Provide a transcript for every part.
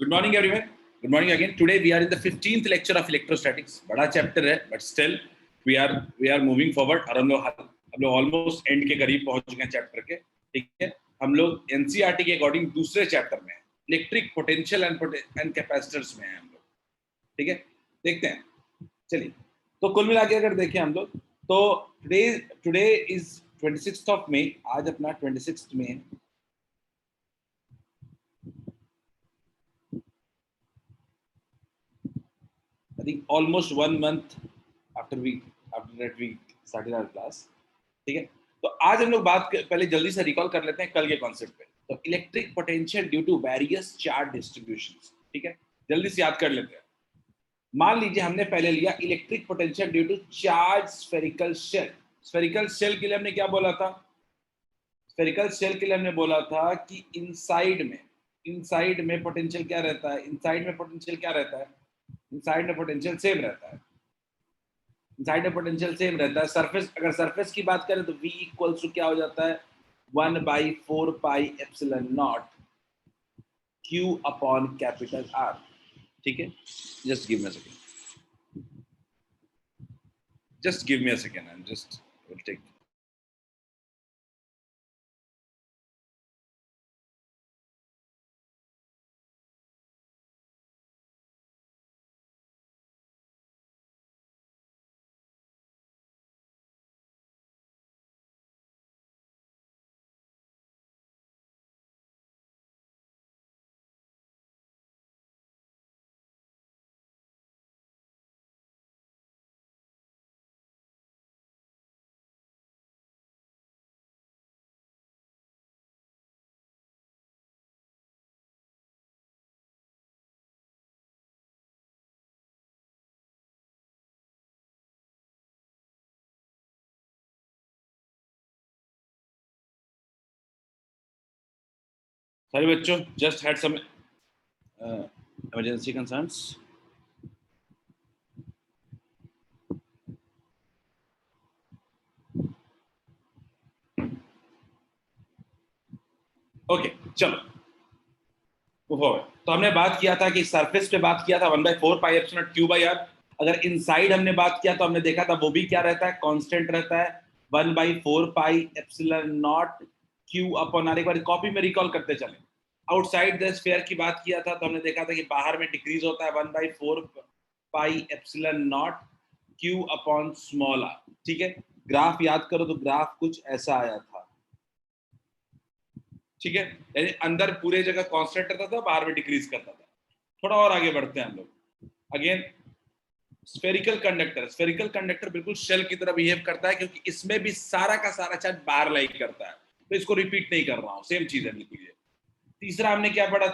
Good morning, everyone. Good morning again. Today we are in the 15th lecture of electrostatics. बड़ा chapter है, but still we are moving forward. और हम लोग almost end के करीब पहुंच चुके हैं chapter के. ठीक है? हम लोग NCERT के according दूसरे chapter में हैं. Electric potential and capacitors में हैं हम लोग. ठीक है? देखते हैं. चलिए. तो कुल मिला के अगर देखें हम लोग, तो today is 26th of May. आज अपना 26th May है. I think almost 1 month after that we started our class. ठीक है, तो आज हम लोग पहले जल्दी से रिकॉल कर लेते हैं कल के कॉन्सेप्ट पे. तो electric potential due to various charge distributions. ठीक है, जल्दी से याद कर लेते हैं. मान लीजिए हमने पहले लिया electric potential due to charge spherical shell. Spherical shell के लिए हमने क्या बोला था? स्फेरिकल शेल के लिए हमने बोला था कि इनसाइड में पोटेंशियल क्या रहता है? इनसाइड में पोटेंशियल क्या रहता है? इनसाइड में पोटेंशियल सेम रहता है. इनसाइड में पोटेंशियल सेम रहता है. सरफेस, अगर सरफेस की बात करें तो V इक्वल्स टू क्या हो जाता है? 1/4 pi epsilon not Q upon capital R. ठीक है, just give me a second. I just will take. Sorry बच्चों, just had some emergency concerns. Okay, चलो तो हमने बात किया था कि सरफेस पे बात किया था 1/4 pi epsilon Q by R. अगर इनसाइड हमने बात किया तो हमने देखा था वो भी क्या रहता है? कांस्टेंट रहता है 1/4 pi epsilon not Q upon R. एक बार कॉपी में रिकॉल करते चले. आउटसाइड द स्फीयर की बात किया था तो हमने देखा था कि बाहर में डिक्रीज होता है 1/4 pi epsilon not Q upon small r. ठीक है, ग्राफ याद करो तो ग्राफ कुछ ऐसा आया था. ठीक है, यानी अंदर पूरे जगह कांस्टेंट रहता था, बाहर में डिक्रीज करता था. थोड़ा और आगे बढ़ते हैं हम लोग. अगेन स्फेरिकल कंडक्टर बिल्कुल शेल की तरह बिहेव करता है, क्योंकि इसमें भी सारा का सारा चार्ज बाहर लाई करता है. तो इसको रिपीट नहीं कर रहा हूं, सेम चीज है बिल्कुल. ये तीसरा हमने क्या पढ़ा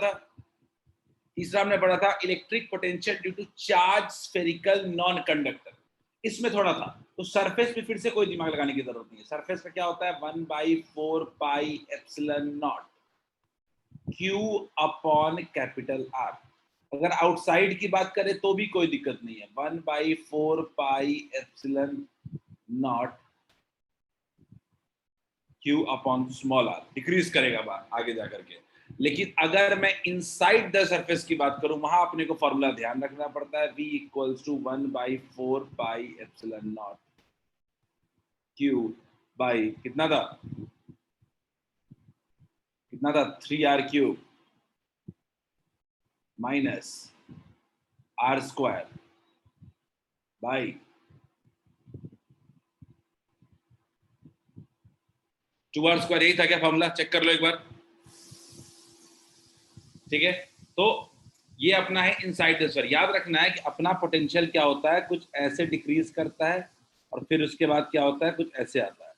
था? Electric potential due to charge spherical non conductor. इसमें थोड़ा था. तो सरफेस पे फिर से कोई दिमाग लगाने की जरूरत नहीं है. सरफेस पे क्या होता है? 1/4 pi epsilon not Q upon capital R. अगर आउटसाइड की बात करें तो भी कोई दिक्कत नहीं है. 1/4 pi epsilon not Q upon small r. Decrease करेगा आगे जाकर के. लेकिन अगर मैं इनसाइड द सरफेस की बात करूं, वहां अपने को फॉर्मूला ध्यान रखना पड़ता है. V equals to 1/4 pi epsilon not Q by कितना था? 3r cube minus r square by 2r square. यही था क्या फॉर्मूला? चेक कर लो एक बार. ठीक है, तो ये अपना है इनसाइड द स्फीयर. याद रखना है कि अपना पोटेंशियल क्या होता है? कुछ ऐसे डिक्रीज करता है और फिर उसके बाद क्या होता है? कुछ ऐसे आता है.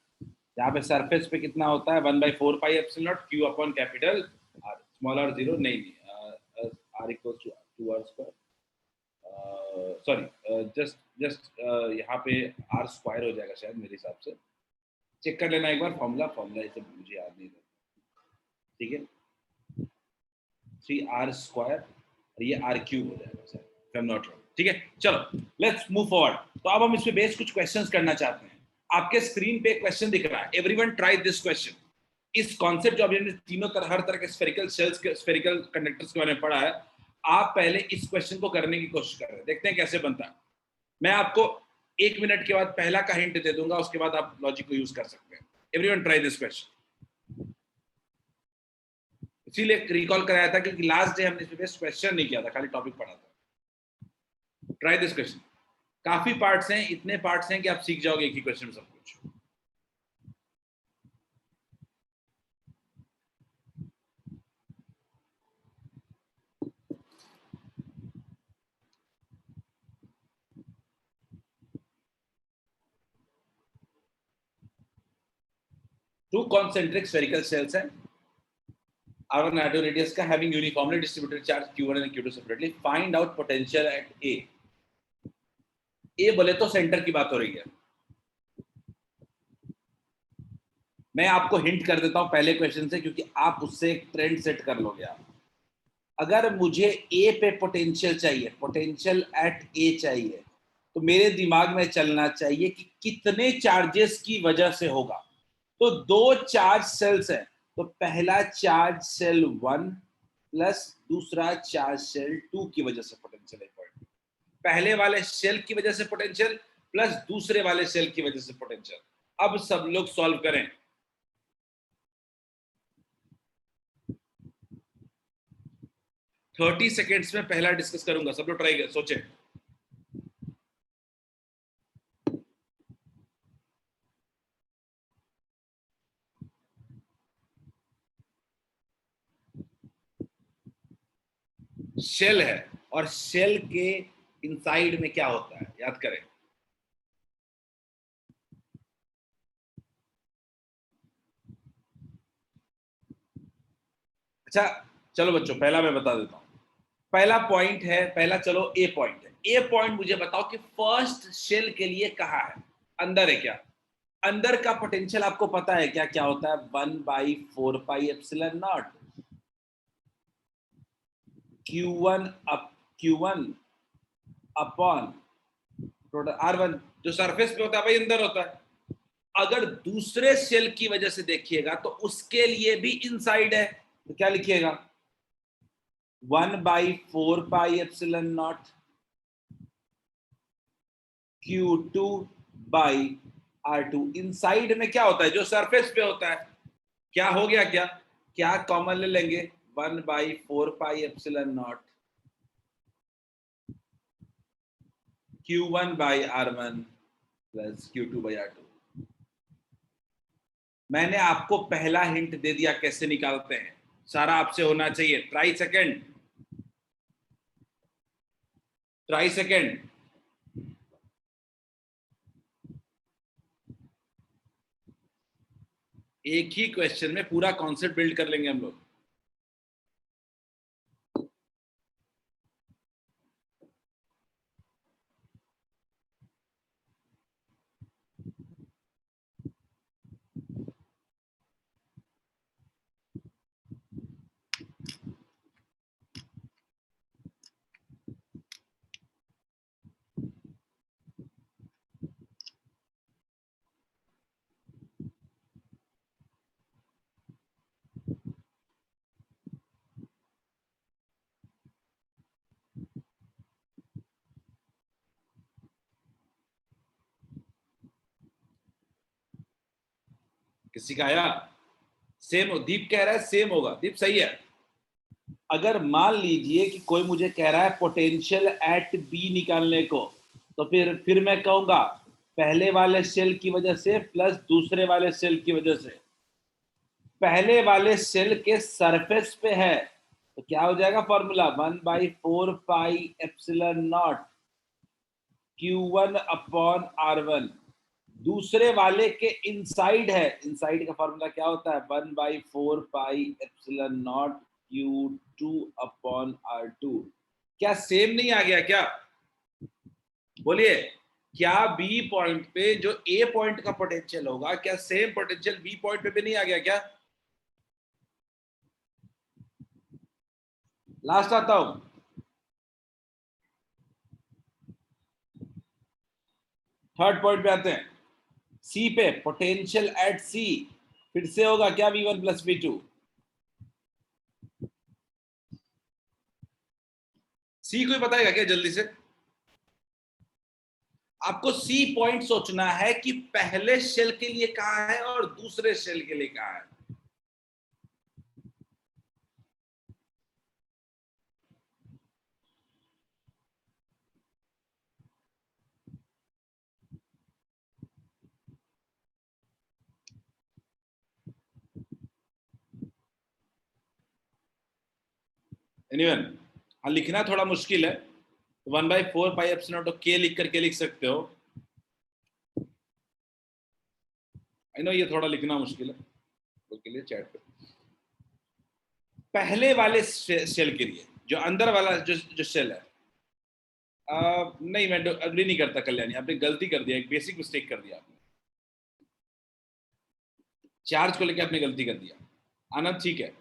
यहाँ पे सरफेस पे कितना होता है? 1/4 pi epsilon not Q upon capital R. Small r zero नहीं, R equals to 2r square. Sorry, just यहाँ पे r स्क्वायर हो जाएगा शायद, मेरे हिसाब से. चेक कर लेना एक बार फॉर्मूला ये सब मुझे याद नहीं रहता. ठीक है, 3r स्क्वायर और ये r क्यूब हो जाएगा sir, if I'm not wrong. ठीक है, चलो लेट्स मूव फॉरवर्ड. तो अब हम इस पे बेस कुछ क्वेश्चंस करना चाहते हैं. आपके स्क्रीन पे एक क्वेश्चन दिख रहा है. Everyone try this question. इस कॉन्सेप्ट जो अभी हमने तीनों तरह हर तरह के स्फेरिकल शेल्स के स्फेरिकल कंडक्टर्स के बारे में पढ़ा है, आप पहले इस क्वेश्चन को करने की कोशिश कर रहे हैं, देखते हैं कैसे बनता है। मैं आपको 1 मिनट के बाद पहला का हिंट दे दूंगा, उसके बाद आप लॉजिक को यूज कर सकते हैं। Everyone try this question. इसीलिए रिकॉल कराया था क्योंकि लास्ट डे हमने इस पे क्वेश्चन नहीं किया था, खाली टॉपिक पढ़ा था। Try this question. काफी पार्ट्स हैं, इतने पार्ट्स हैं कि आप सीख जाओगे एक ही क्वेश्चन में सब कुछ। टू कॉन्सेंट्रिक स्फेरिकल सेल्स हैं R1 R2 radius का having uniformly distributed charge Q1 and Q2 separately. Find out potential at A. A बोले तो सेंटर की बात हो रही है। मैं आपको हिंट कर देता हूं पहले क्वेश्चन से, क्योंकि आप उससे एक ट्रेंड सेट कर लोगे। आप अगर मुझे ए पे पोटेंशियल चाहिए, पोटेंशियल एट ए चाहिए, तो मेरे दिमाग में चलना चाहिए कि कितने चार्जेस की वजह से होगा। तो दो चार्ज सेल्स है, तो पहला चार्ज सेल 1 प्लस दूसरा चार्ज सेल 2 की वजह से पोटेंशियल है। पहले वाले सेल की वजह से पोटेंशियल प्लस दूसरे वाले सेल की वजह से पोटेंशियल। अब सब लोग सॉल्व करें। 30 सेकेंड्स में पहला डिस्कस करूंगा, सब लोग ट्राई कर सोचे। शेल है और शेल के इनसाइड में क्या होता है याद करें। अच्छा चलो बच्चों, पहला मैं बता देता हूं। पहला पॉइंट है, पहला चलो ए पॉइंट है। ए पॉइंट मुझे बताओ कि फर्स्ट शेल के लिए कहाँ है, अंदर है क्या? अंदर का पोटेंशियल आपको पता है क्या क्या होता है? 1/4πε0 Q1 अपॉन R1, जो सरफेस पे होता है भाई अंदर होता है। अगर दूसरे सेल की वजह से देखिएगा तो उसके लिए भी इनसाइड है, तो क्या लिखिएगा? 1/4πε0 Q2/R2। इनसाइड में क्या होता है? जो सरफेस पे होता है। क्या हो गया? क्या क्या कॉमन ले लेंगे? 1/4πε0 Q1/R1 प्लस Q2/R2। मैंने आपको पहला हिंट दे दिया कैसे निकालते हैं, सारा आपसे होना चाहिए। Try second, try second. एक ही क्वेश्चन में पूरा कॉन्सेप्ट बिल्ड कर लेंगे हम लोग। किसी का आया? सेम हो, दीप कह रहा है सेम होगा। दीप सही है। अगर मान लीजिए कि कोई मुझे कह रहा है पोटेंशियल एट बी निकालने को, तो फिर मैं कहूंगा पहले वाले सेल की वजह से प्लस दूसरे वाले सेल की वजह से। पहले वाले सेल के सरफेस पे है, तो क्या हो जाएगा फॉर्मूला? 1/4πε0 Q1/R1। दूसरे वाले के इनसाइड है, इनसाइड का फॉर्मूला क्या होता है? 1/4πε0 Q2/R2। क्या सेम नहीं आ गया क्या? बोलिए, क्या बी पॉइंट पे जो ए पॉइंट का पोटेंशियल होगा, क्या सेम पोटेंशियल बी पॉइंट पे भी नहीं आ गया क्या? लास्ट आता हूं, थर्ड पॉइंट पे आते हैं। सी पे पोटेंशियल एट सी फिर से होगा क्या? V1 plus V2। सी कोई बताएगा क्या जल्दी से? आपको सी पॉइंट सोचना है कि पहले शेल के लिए कहां है और दूसरे शेल के लिए कहां है। एनीवन, हाँ लिखना थोड़ा मुश्किल है, 1/4 पाई एप्सिलॉन नॉट के लिख करके लिख सकते हो। आई नो ये थोड़ा लिखना मुश्किल है, उसके लिए चैट पे पहले वाले शेल के लिए जो अंदर वाला जो शेल है। नहीं मैं अग्री नहीं करता कल्याणी, आपने गलती कर दिया, एक बेसिक मिस्टेक कर दिया आपने, चार्ज को लेके आपने गलती कर दिया। आनंद ठीक है,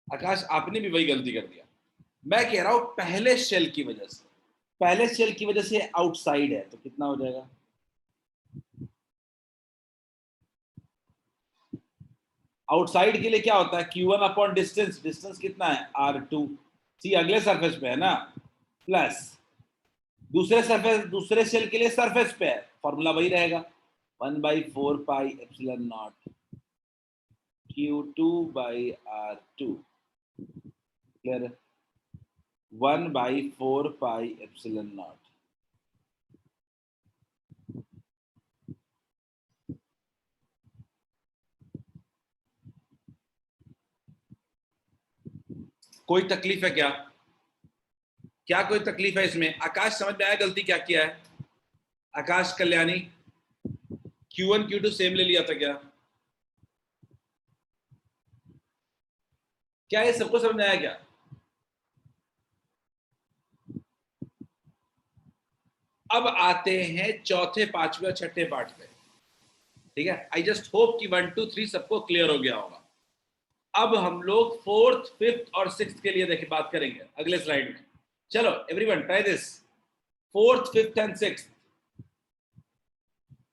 आकाश आपने भी वही गलती कर दिया। मैं कह रहा हूं पहले शेल की वजह से, पहले शेल की वजह से आउटसाइड है तो कितना हो जाएगा? आउटसाइड के लिए क्या होता है? Q1 अपॉन डिस्टेंस, डिस्टेंस कितना है? R2। सी अगले सरफेस पे है ना, प्लस दूसरे सरफेस, दूसरे शेल के लिए सरफेस पे है, फॉर्मूला वही रहेगा 1/4 pi epsilon not Q2/R2, clear? 1/4 pi epsilon not. कोई तकलीफ है क्या? क्या कोई तकलीफ है इसमें? आकाश समझ में आया गलती क्या किया है? आकाश, कल्याणी, Q1 Q2 सेम ले लिया था क्या? क्या ये सबको समझ में आया क्या? अब आते हैं चौथे, पांचवें और छठे पार्ट पे, ठीक है? आई जस्ट होप कि 1 2 3 सबको क्लियर हो गया होगा। अब हम लोग फोर्थ, फिफ्थ और सिक्स्थ के लिए देखिए बात करेंगे अगले स्लाइड में। चलो everyone try this. Fourth, fifth and sixth,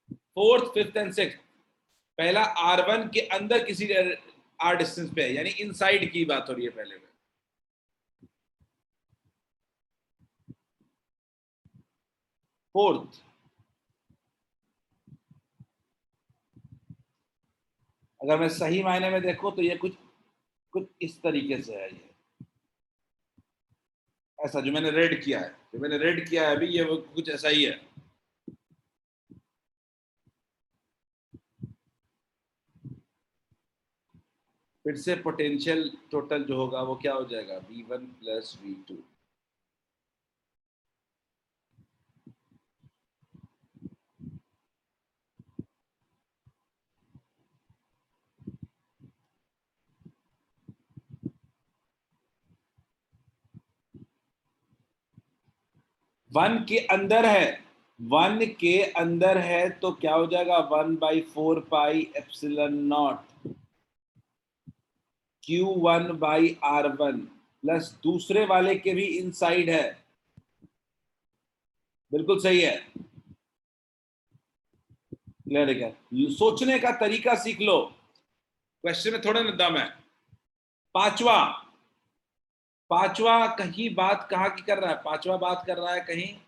fourth, fifth and sixth. पहला R1 के अंदर किसी R डिस्टेंस पे है, यानी इनसाइड की बात हो रही है पहले में। फोर्थ, अगर मैं सही मायने में देखूं तो ये कुछ कुछ इस तरीके से है, ये ऐसा जो मैंने रेड किया है, जो मैंने रेड किया है अभी, ये वो कुछ ऐसा ही है। फिर से पोटेंशियल टोटल जो होगा वो क्या हो जाएगा? V1 plus V2। 1 के अंदर है, 1 के अंदर है तो क्या हो जाएगा? 1/4 pi epsilon not Q1/R1 plus दूसरे वाले के भी इनसाइड है, बिल्कुल सही है। क्लियर है क्या? सोचने का तरीका सीख लो, क्वेश्चन में थोड़ा ना दम है। पांचवा, पांचवा कहीं बात कहाँ की कर रहा है? पांचवा बात कर रहा है कहीं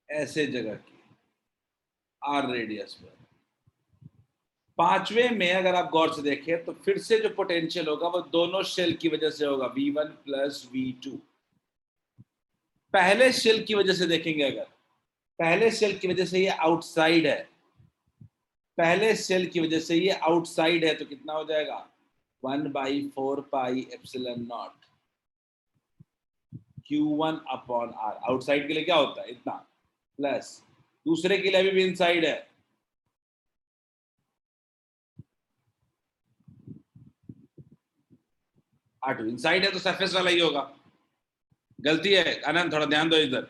ऐसे जगह की, R रेडियस पर। पांचवे में अगर आप गौर से देखें तो फिर से जो पोटेंशियल होगा वो दोनों शेल की वजह से होगा, V1 प्लस V2। पहले शेल की वजह से देखेंगे, अगर पहले शेल की वजह से ये आउटसाइड है, पहले शेल की वजह से ये आउटसाइड है तो कितना हो जाएगा? 1/4 pi epsilon not Q1/R। Outside के लिए क्या होता है? इतना, प्लस दूसरे के लिए अभी भी इनसाइड है, R2 इनसाइड है तो सरफेस वाला ही होगा। गलती है आनंद, थोड़ा ध्यान दो इधर,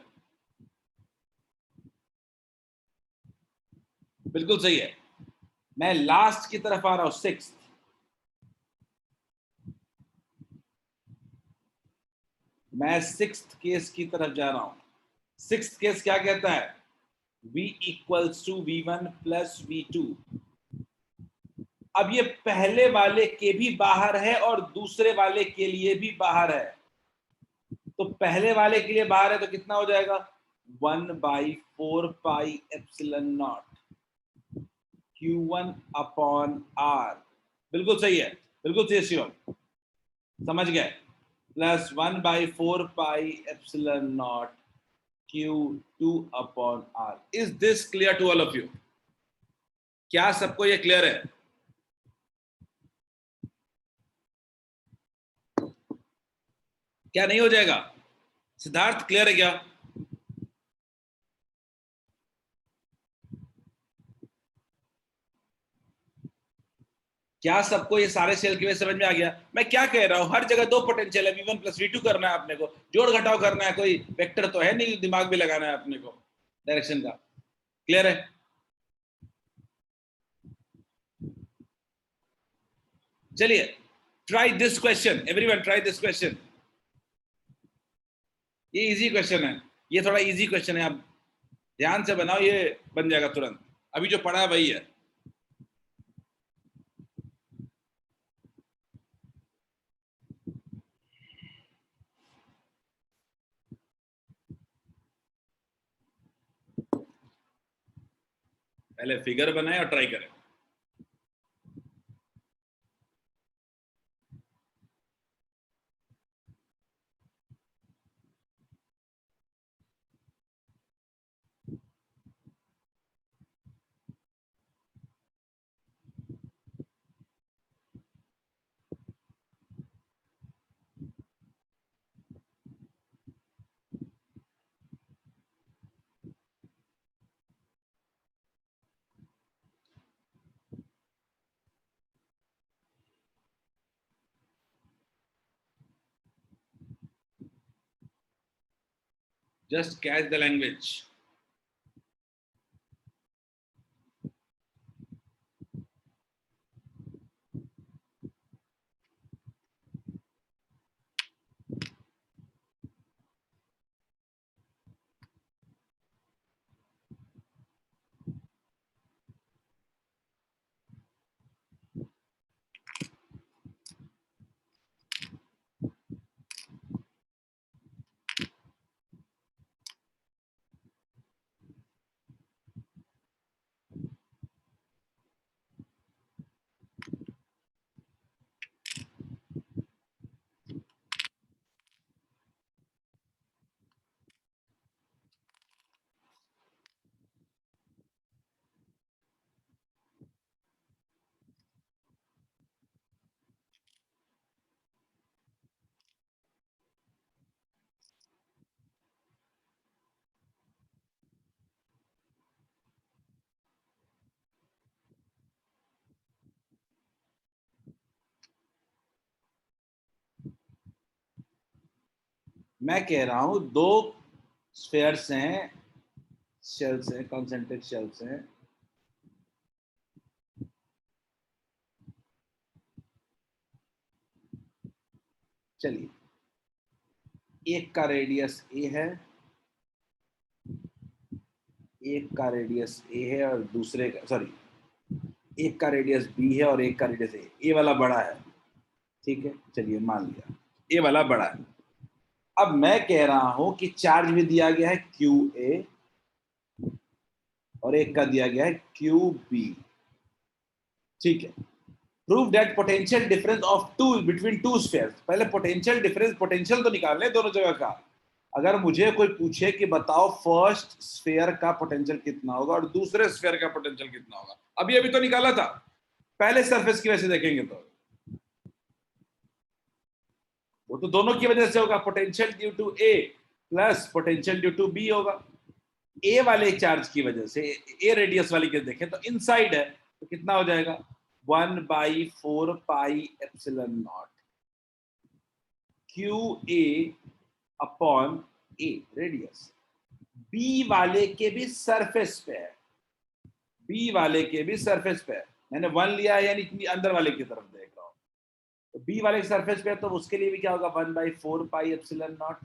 बिल्कुल सही है। मैं लास्ट की तरफ आ रहा हूं, सिक्स, मैं सिक्स्थ केस की तरफ जा रहा हूं। सिक्स्थ केस क्या कहता है? V equals to V1 plus V2। अब ये पहले वाले के भी बाहर है और दूसरे वाले के लिए भी बाहर है, तो पहले वाले के लिए बाहर है तो कितना हो जाएगा 1/4 pi epsilon naught Q1 upon R। बिल्कुल सही है, बिल्कुल सही शिवम, समझ गए। Plus 1/4 pi epsilon naught Q2 upon R। Is this clear to all of you? क्या सबको ये क्लियर है? क्या नहीं हो जाएगा? सिद्धार्थ क्लियर है क्या? क्या सबको ये सारे सेल की वजह समझ में आ गया? मैं क्या कह रहा हूं, हर जगह दो पोटेंशियल है, V1 प्लस V2 करना है अपने को, जोड़ घटाव करना है, कोई वेक्टर तो है नहीं, दिमाग भी लगाना है अपने को डायरेक्शन का। क्लियर है? चलिए try this question, everyone try this question. ये इजी क्वेश्चन है, ये थोड़ा इजी क्वेश्चन है, आप ध्यान से बनाओ, ये बन जाएगा तुरंत। अभी जो पढ़ा है वही है। पहले फिगर बनाए और ट्राई करें। Just catch the language. मैं कह रहा हूं दो स्फेयर्स हैं, शेल्स हैं, कॉन्सेंट्रिक शेल्स हैं। चलिए, एक का रेडियस ए है, एक का रेडियस ए है और दूसरे का, सॉरी, एक का रेडियस बी है और एक का रेडियस ए वाला बड़ा है। ठीक है, चलिए मान लिया ए वाला बड़ा है। अब मैं कह रहा हूं कि चार्ज भी दिया गया है क्यू ए और एक का दिया गया है क्यू बी। ठीक है, prove that potential difference of two between two spheres. पहले पोटेंशियल डिफरेंस, पोटेंशियल तो निकाल ले दोनों जगह का। अगर मुझे कोई पूछे कि बताओ फर्स्ट स्फीयर का पोटेंशियल कितना होगा और दूसरे स्फीयर का पोटेंशियल कितना होगा, अभी अभी तो निकाला था, पहले सरफेस की वजह से देखेंगे तो वो तो दोनों की वजह से होगा, potential due to A plus potential due to B होगा। ए वाले चार्ज की वजह से, ए रेडियस वाली के देखें तो इनसाइड है, तो कितना हो जाएगा 1/4 pi epsilon naught Q A upon A radius. B वाले के भी सरफेस पे है, बी वाले के भी सरफेस पे है, मैंने वन लिया है यानी अंदर वाले की तरफ देख रहा हूं, तो बी वाले के सरफेस पे है, तो उसके लिए भी क्या होगा 1/4 pi epsilon naught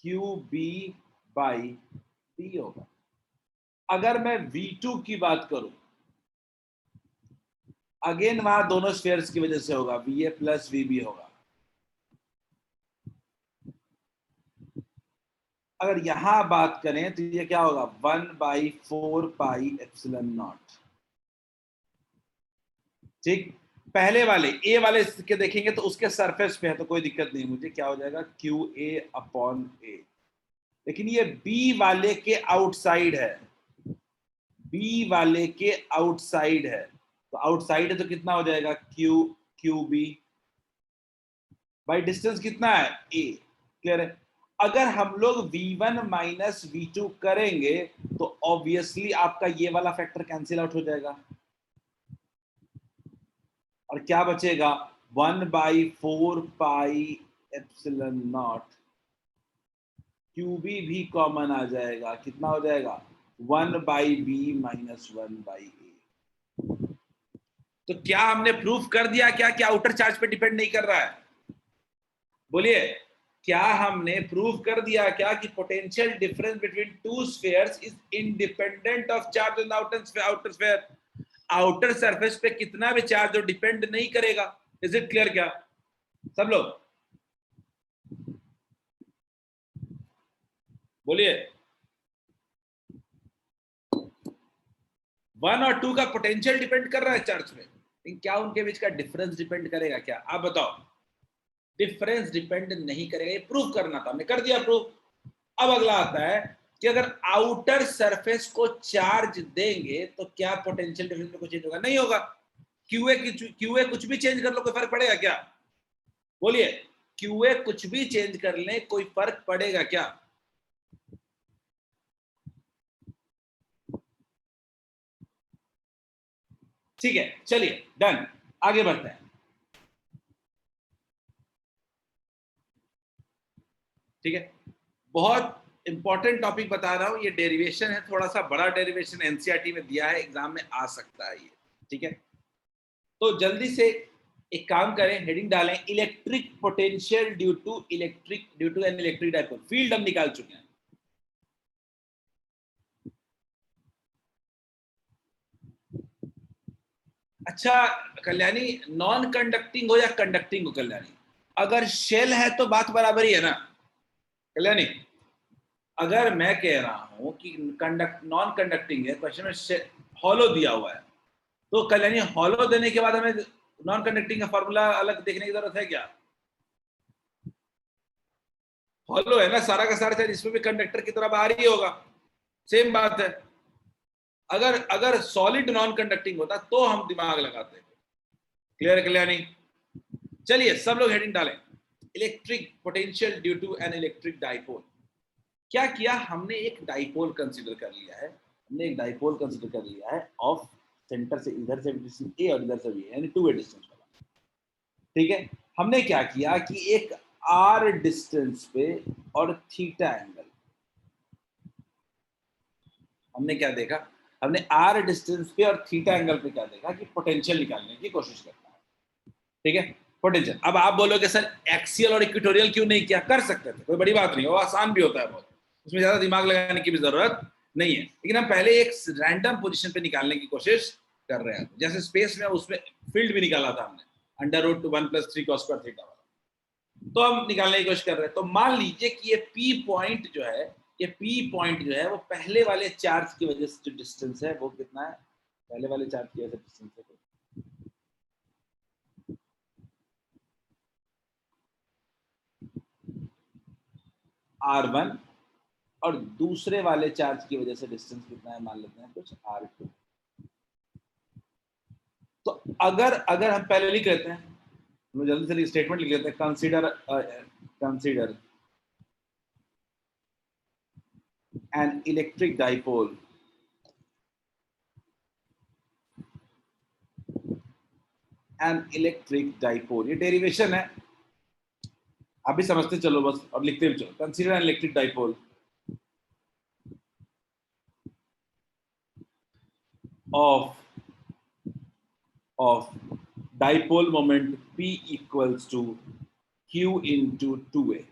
Q B by B होगा। अगर मैं V2 की बात करूं, अगेन वहां दोनों स्फीयर्स की वजह से होगा, VA प्लस VB होगा। अगर यहां बात करें तो ये क्या होगा, 1/4πε0। ठीक, पहले वाले ए वाले के देखेंगे तो उसके सरफेस पे है तो कोई दिक्कत नहीं मुझे, क्या हो जाएगा QA/A। लेकिन ये बी वाले के आउटसाइड है, बी वाले के आउटसाइड है, तो आउटसाइड है तो कितना हो जाएगा QB। भाई डिस्टेंस कितना है A, क्लियर है। अगर हम लोग V1 माइनस V2 करेंगे तो ऑब्वियसली आपका ये वाला फैक्टर कैंसिल आउट हो जाएगा और क्या बचेगा, 1/4πε0। QB भी कॉमन आ जाएगा, कितना हो जाएगा 1/B-1/A। तो क्या हमने प्रूफ कर दिया क्या कि आउटर चार्ज पे डिपेंड नहीं कर रहा है? बोलिए, क्या हमने प्रूफ कर दिया क्या कि potential difference between two spheres is independent of charge in outer sphere? Outer surface पे कितना भी चार्ज हो डिपेंड नहीं करेगा। इज इट क्लियर क्या सब लोग? बोलिए, 1 और 2 का पोटेंशियल डिपेंड कर रहा है चार्ज पे, लेकिन क्या उनके बीच का डिफरेंस डिपेंड करेगा क्या? आप बताओ। डिफरेंस डिपेंड नहीं करेगा, ये प्रूफ करना था, हमने कर दिया प्रूफ। अब अगला आता है कि अगर आउटर सरफेस को चार्ज देंगे तो क्या पोटेंशियल डिफरेंस में कुछ चेंज होगा? नहीं होगा। क्यूए कुछ भी चेंज कर लो, कोई फर्क पड़ेगा क्या? बोलिए, क्यूए कुछ भी चेंज कर ले कोई फर्क पड़ेगा क्या? ठीक है, चलिए डन, आगे बढ़ते हैं। ठीक है, बहुत इंपॉर्टेंट टॉपिक बता रहा हूं, ये डेरिवेशन है, थोड़ा सा बड़ा डेरिवेशन, एनसीईआरटी में दिया है, एग्जाम में आ सकता है ये। ठीक है, तो जल्दी से एक काम करें, हेडिंग डालें, electric potential due to an electric dipole. Field हम निकाल चुके हैं। अच्छा कल्याणी, नॉन कंडक्टिंग हो या कंडक्टिंग हो कल्याणी? अगर शेल है तो बात बराबर ही है ना कल्याणी? अगर मैं कह रहा हूं कि नॉन कंडक्टिंग है, क्वेश्चन में हॉलो दिया हुआ है, तो कल्याणी हॉलो देने के बाद हमें नॉन कंडक्टिंग का फॉर्मूला अलग देखने की जरूरत है क्या? हॉलो है ना सारा का सारा, चाहे इसमें भी कंडक्टर की तरह बाहर ही होगा, सेम बात है। अगर अगर सॉलिड नॉन कंडक्टिंग होता तो हम दिमाग लगाते। क्लियर कल्याणी? चलिए सब लोग हेडिंग डालें, electric potential due to an electric dipole. क्या किया हमने, एक डाइपोल कंसीडर कर लिया है, हमने एक डाइपोल कंसीडर कर लिया है ऑफ सेंटर से इधर से डिस्टेंस ए और इधर से बी, यानी 2a डिस्टेंस वाला। ठीक है, हमने क्या किया कि एक r डिस्टेंस पे और थीटा एंगल, हमने क्या देखा, हमने r डिस्टेंस पे और थीटा एंगल पे क्या देखा कि पोटेंशियल निकालने की कोशिश करता है। ठीक है, पोटेंशियल। अब आप बोलोगे सर एक्सियल और इक्वेटोरियल क्यों नहीं किया? कर सकते थे, कोई बड़ी बात नहीं, वो आसान भी होता है बहुत, उसमें ज्यादा दिमाग लगाने की भी जरूरत नहीं है। लेकिन हम पहले एक रैंडम पोजीशन पे निकालने की कोशिश कर रहे हैं, जैसे स्पेस में उसमें फील्ड भी निकाला था हमने, √1 + 3 cos स्क्वायर थीटा वाला, तो हम निकालने की कोशिश कर रहे हैं। तो मान लीजिए कि ये पी पॉइंट जो है, ये पी पॉइंट जो है वो पहले वाले चार्ज की वजह से जो डिस्टेंस है वो कितना है, पहले वाले चार्ज की वजह से डिस्टेंस है r1, और दूसरे वाले चार्ज की वजह से डिस्टेंस कितना है, मान लेते हैं कुछ r2। तो अगर अगर हम पहले लिख लेते हैं, हम जल्दी से स्टेटमेंट लिख लेते हैं, कंसीडर एन इलेक्ट्रिक डाइपोल ये डेरिवेशन है, आप भी समझते चलो बस, अब लिखते भी चलो, consider N electric dipole of dipole moment P equals to Q into 2a।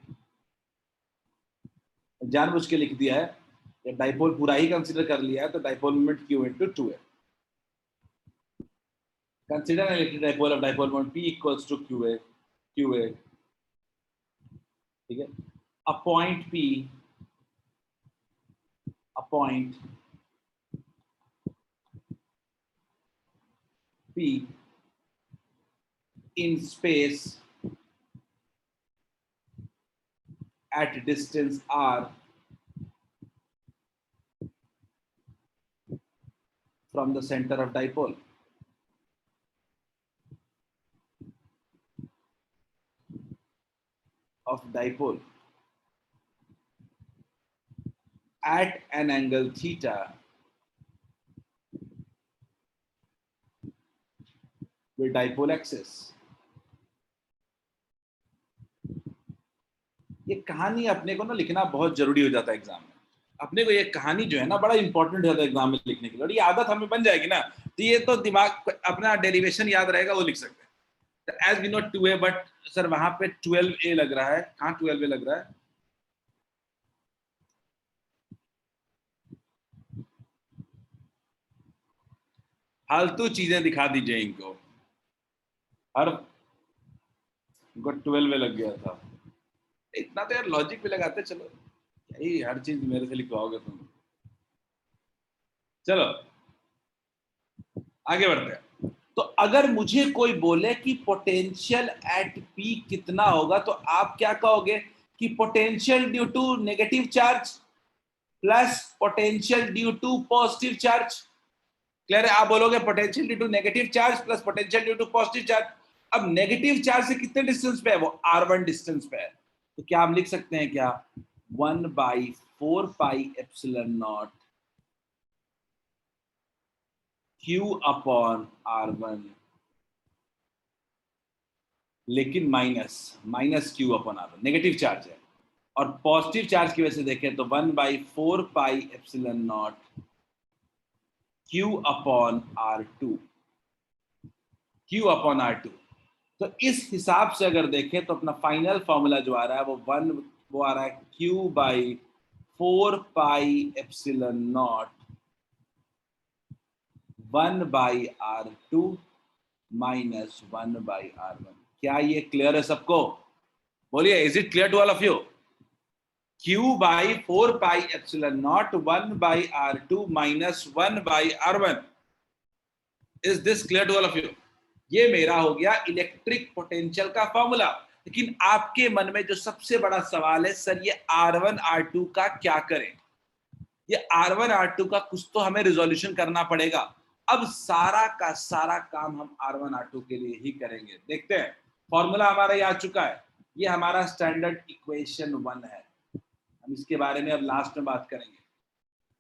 जानबूझ के लिख दिया है, डाइपोल पूरा ही कंसीडर कर लिया है, तो dipole moment Q into 2a। Consider an electric dipole of dipole moment P equals to QA, ठीक है. A point P, a point P in space at distance r from the center of dipole. At an angle theta with dipole axis. ये कहानी अपने को ना लिखना बहुत जरूरी हो जाता है एग्जाम में. अपने को ये कहानी जो है ना बड़ा इंपॉर्टेंट हो जाता है एग्जाम में लिखने के लिए, और ये आदत हमें बन जाएगी ना, तो ये तो दिमाग अपना डेरिवेशन याद रहेगा, वो लिख सकते हैं. As we know 2a, but sir वहां पे 12a लग रहा है. कहाँ 12a लग रहा है? फालतू चीजें दिखा दीजिए इनको. हर इनको 12a लग गया था. इतना तो यार लॉजिक भी लगाते. चलो यही हर चीज मेरे से लिखवाओगे तुम. चलो आगे बढ़ते हैं. तो अगर मुझे कोई बोले कि पोटेंशियल एट पी कितना होगा, तो आप क्या कहोगे कि potential due to negative charge plus potential due to positive charge. Clear है? आप बोलोगे potential due to negative charge plus potential due to positive charge. अब नेगेटिव चार्ज से कितने डिस्टेंस पे है? वो r1 डिस्टेंस पे है. तो क्या हम लिख सकते हैं क्या? 1/4 pi epsilon not Q upon R1, लेकिन minus Q upon R1 negative charge है, और पॉजिटिव चार्ज की वजह से देखें तो 1/4 pi epsilon not Q upon R2. तो इस हिसाब से अगर देखें तो अपना फाइनल फॉर्मूला जो आ रहा है वो आ रहा है Q/4 pi epsilon naught 1/R2 minus 1/R1. क्या ये क्लियर है सबको? बोलिए, is it clear to all of you? Q/4 pi epsilon naught 1/R2 minus 1/R1. Is this clear to all of you? ये मेरा हो गया इलेक्ट्रिक पोटेंशियल का फॉर्मूला. लेकिन आपके मन में जो सबसे बड़ा सवाल है, सर ये R1 R2 का क्या करें? ये R1 R2 का कुछ तो हमें रिजोल्यूशन करना पड़ेगा. अब सारा का सारा काम हम R1 R2 के लिए ही करेंगे. देखते हैं. फॉर्मूला हमारा ये आ चुका है. ये हमारा स्टैंडर्ड इक्वेशन 1 है. हम इसके बारे में अब लास्ट में बात करेंगे.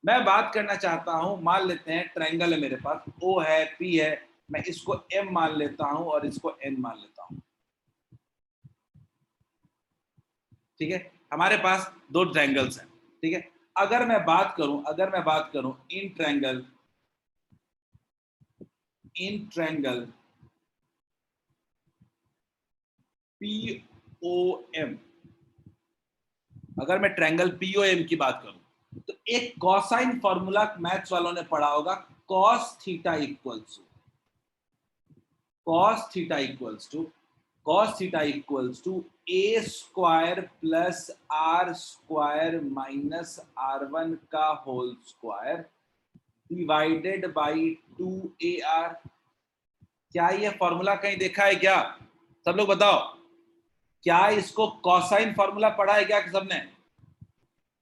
मैं बात करना चाहता हूं, मान लेते हैं ट्रायंगल है मेरे पास, O है, P है, मैं इसको M मान लेता हूं और इसको N मान लेता हूं. ठीक है, हमारे पास दो ट्रायंगल्स हैं. ठीक है, अगर मैं बात करूं इन ट्रायंगल POM, अगर मैं ट्रायंगल POM की बात करूं तो एक कॉसाइन फॉर्मूला मैथ्स वालों ने पढ़ा होगा. cos theta equals to a square plus r square minus r1 का whole square divided by 2ar. क्या ये फॉर्मूला कहीं देखा है क्या? सब लोग बताओ, क्या इसको कॉसाइन फॉर्मूला पढ़ा है क्या? सबने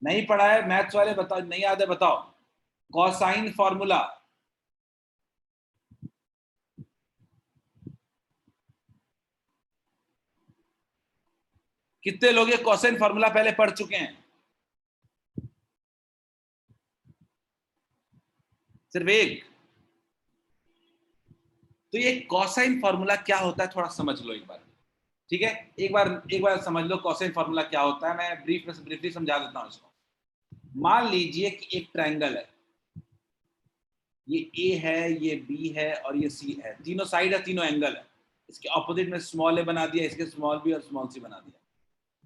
नहीं पढ़ा है? मैथ्स वाले बताओ, नहीं याद है बताओ. कॉसाइन फॉर्मूला कितने लोग ये कॉसाइन फॉर्मूला पहले पढ़ चुके हैं? सिर्फ एक. तो ये कॉसाइन फॉर्मूला क्या होता है थोड़ा समझ लो एक बार. ठीक है, एक बार समझ लो कॉसाइन फॉर्मूला क्या होता है. मैं ब्रीफली समझा देता हूं इसको. मान लीजिए कि एक ट्रायंगल है, ये A है, ये B है और ये C है. तीनों साइड है, तीनों एंगल है. इसके ऑपोजिट में स्मॉल a बना दिया, इसके स्मॉल b और स्मॉल c बना दिया.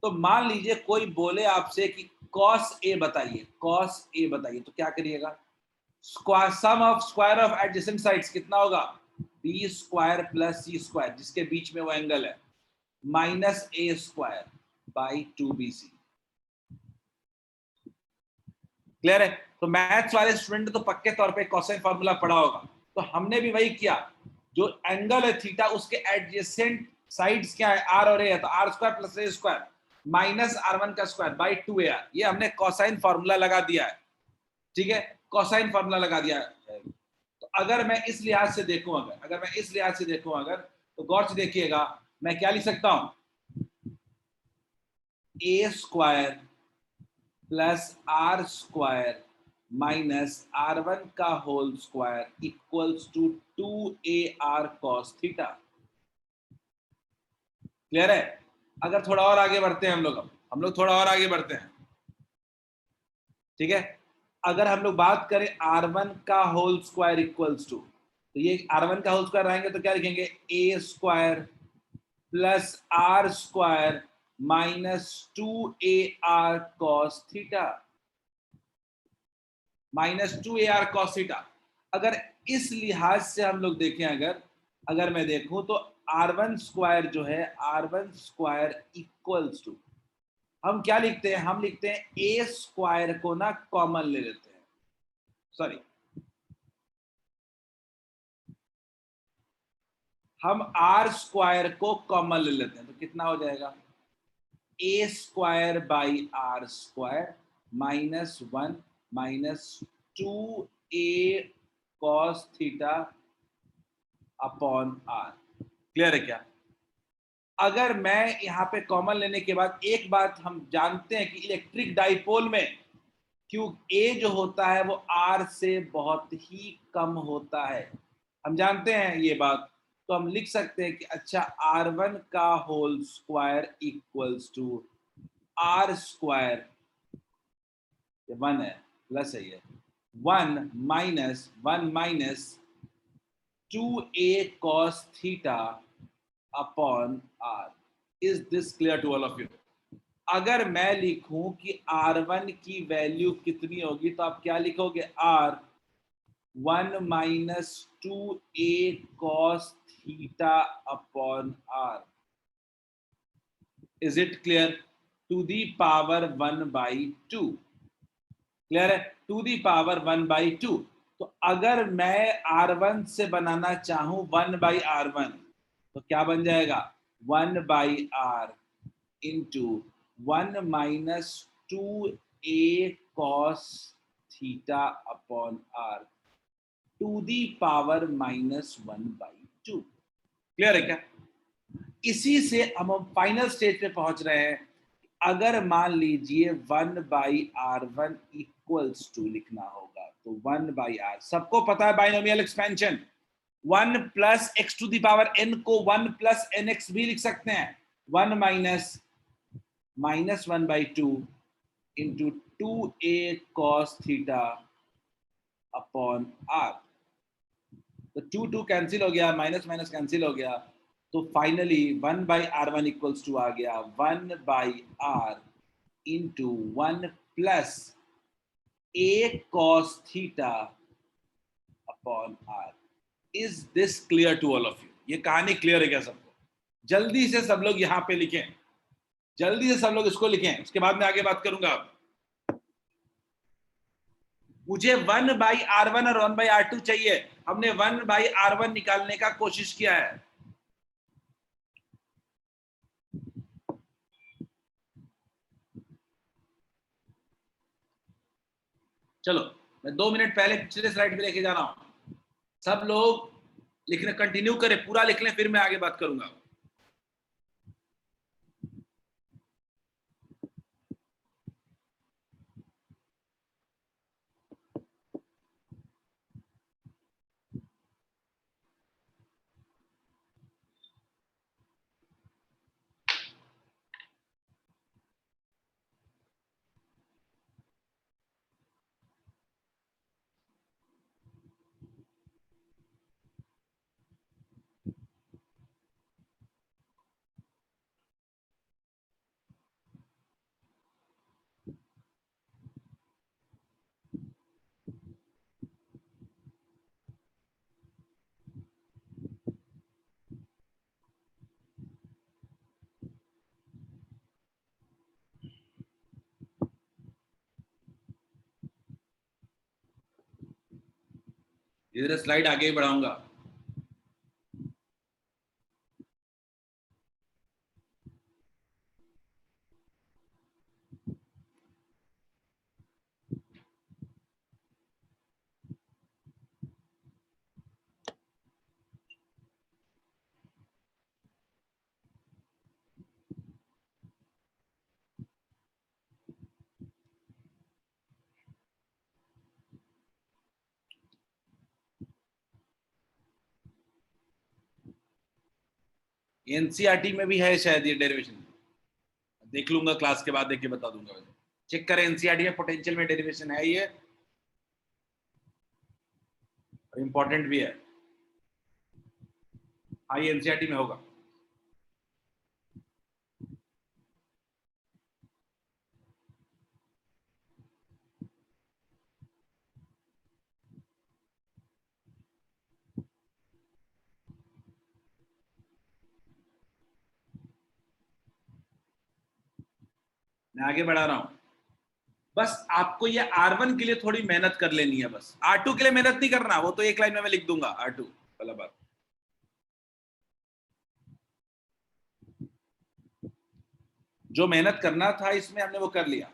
तो मान लीजिए कोई बोले आपसे कि cos A बताइए, तो क्या करिएगा? Sum of square of adjacent sides कितना होगा? B square plus C square जिसके बीच में वो एंगल है minus A square by 2bc। Clear है? तो मैथ्स वाले स्टूडेंट ने तो पक्के तौर पे कोसाइन फार्मूला पढ़ा होगा। तो हमने भी वही किया, जो एंगल है थीटा उसके एडजेसेंट साइड्स क्या है, आर और ए है, तो R square plus A square minus R one का स्क्वायर बाई 2ar, ये हमने कोसाइन फार्मूला लगा दिया है। ठीक है, कोसाइन फार्मूला लगा दिया है। तो अगर मैं इस लिहाज से देखूं, तो गौर से देखिएगा, मैं क्या लिख सकता हूं, A square plus R square minus r1 का whole square equals to 2ar cos theta. Clear है? अगर थोड़ा और आगे बढ़ते हैं हम लोग थोड़ा और आगे बढ़ते हैं। ठीक है, अगर हम लोग बात करें r1 का होल स्क्वायर इक्वल्स टू, तो ये r1 का होल स्क्वायर रहेंगे तो क्या लिखेंगे, A square plus R square minus 2ar cos theta, minus 2ar cos theta. अगर इस लिहाज से हम लोग देखें, अगर मैं देखूं तो r1 स्क्वायर जो है, r1 स्क्वायर इक्वल्स टू, हम क्या लिखते हैं, हम लिखते हैं ए स्क्वायर को ना कॉमन ले लेते हैं, सॉरी, हम आर स्क्वायर को कॉमन ले लेते हैं, तो कितना हो जाएगा, A square by R square minus 1 minus 2a cos theta upon R. Clear है क्या? अगर मैं यहाँ पे कॉमन लेने के बाद एक बात हम जानते हैं कि इलेक्ट्रिक डाइपोल में क्यों ए जो होता है वो आर से बहुत ही कम होता है, हम जानते हैं ये बात। तो हम लिख सकते हैं कि अच्छा r1 का whole square equals to R square, ये 1 है प्लस है, ये 1 minus 2a cos theta upon R. Is this clear to all of you? अगर मैं लिखूं कि r1 की वैल्यू कितनी होगी, तो आप क्या लिखोगे, r1 minus 2a cos theta upon R. Is it clear? To the power 1/2। Clear है? To the power 1/2। तो अगर मैं r1 से बनाना चाहूं 1/r1, तो क्या बन जाएगा, 1/r into 1 minus 2a cos theta upon R to the power -1/2। Clear है क्या? इसी से हम फाइनल स्टेज पे पहुंच रहे हैं। अगर मान लीजिए 1/r1 इक्वल्स टू लिखना होगा, तो 1/r, सबको पता है binomial expansion, 1 plus X to the power n को 1 प्लस nx भी लिख सकते हैं, 1 minus -1/2 into 2a cos theta upon r। तो 2 कैंसिल हो गया, माइनस माइनस कैंसिल हो गया, तो फाइनली 1/r1 इक्वल्स टू आ गया 1/r into 1 plus a cos theta upon r। Is this clear to all of you? ये कहानी क्लियर है क्या सबको? जल्दी से सब लोग यहाँ पे लिखें, जल्दी से सब लोग इसको लिखें, उसके बाद मैं आगे बात करूंगा। मुझे 1/r1 और 1/r2 चाहिए, हमने 1/r1 निकालने का कोशिश किया है। चलो मैं 2 मिनट पहले पिछले स्लाइड पे लेके जा रहा हूं, सब लोग लिखना कंटिन्यू करें, पूरा लिख लें, फिर मैं आगे बात करूंगा। इधर स्लाइड आगे ही बढ़ाऊंगा। एनसीईआरटी में भी है शायद ये डेरिवेशन, देख लूंगा क्लास के बाद, देख के बता दूंगा। चेक करें एनसीईआरटी में पोटेंशियल में डेरिवेशन है ये, इंपॉर्टेंट भी है। हाँ ये एनसीईआरटी में होगा। मैं आगे बढ़ा रहा हूं। बस आपको ये R1 के लिए थोड़ी मेहनत कर लेनी है, बस R2 के लिए मेहनत नहीं करना, वो तो एक लाइन में मैं लिख दूंगा R2 वाला बात। जो मेहनत करना था इसमें हमने वो कर लिया।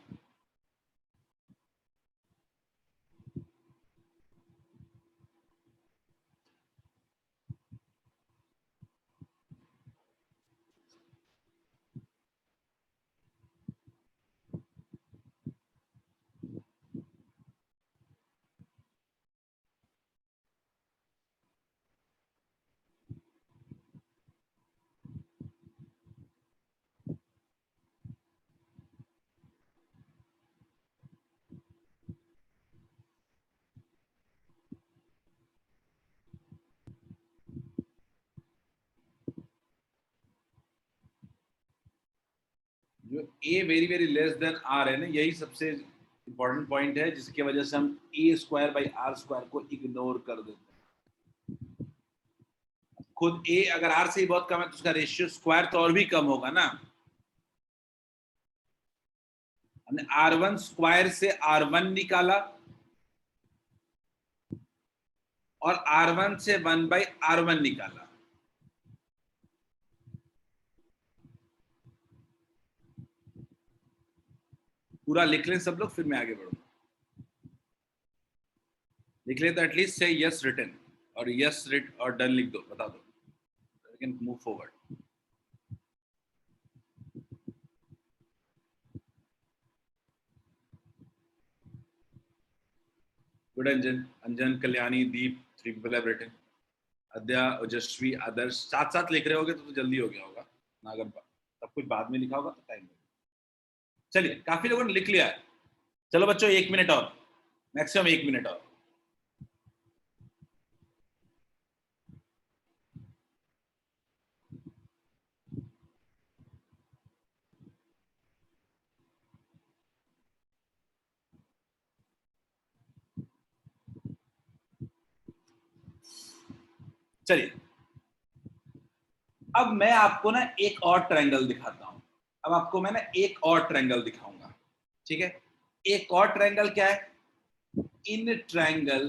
जो a very very less then r है ना, यही सबसे इंपॉर्टेंट पॉइंट है, जिसकी वजह से हम a²/r² को इग्नोर कर देते हैं। खुद a अगर r से ही बहुत कम है तो उसका रेशियो स्क्वायर तो और भी कम होगा ना। हमने r1 स्क्वायर से r1 निकाला और r1 से 1/r1 निकाला। पूरा लिख लें सब लोग, फिर मैं आगे बढ़ूंगा। लिख ले तो एटलीस्ट से यस रिटन, और यस रिट और डन लिख दो, बता दो, you can move forward. Good Anjan, Anjan, Kalyani, Deep, 3 people have written। अद्या, ओजस्वी, आदर्श साथ साथ लिख रहे होगे तो जल्दी हो गया होगा ना, अगर सब कुछ बाद में लिखा होगा तो टाइम लगेगा। चलिए काफी लोगों ने लिख लिया है। चलो बच्चों 1 मिनट और, मैक्सिमम 1 मिनट और। चलिए अब मैं आपको ना एक और ट्रायंगल दिखाता हूं। अब आपको मैं ना एक और ट्रायंगल दिखाऊंगा, ठीक है। एक और ट्रायंगल क्या है? In triangle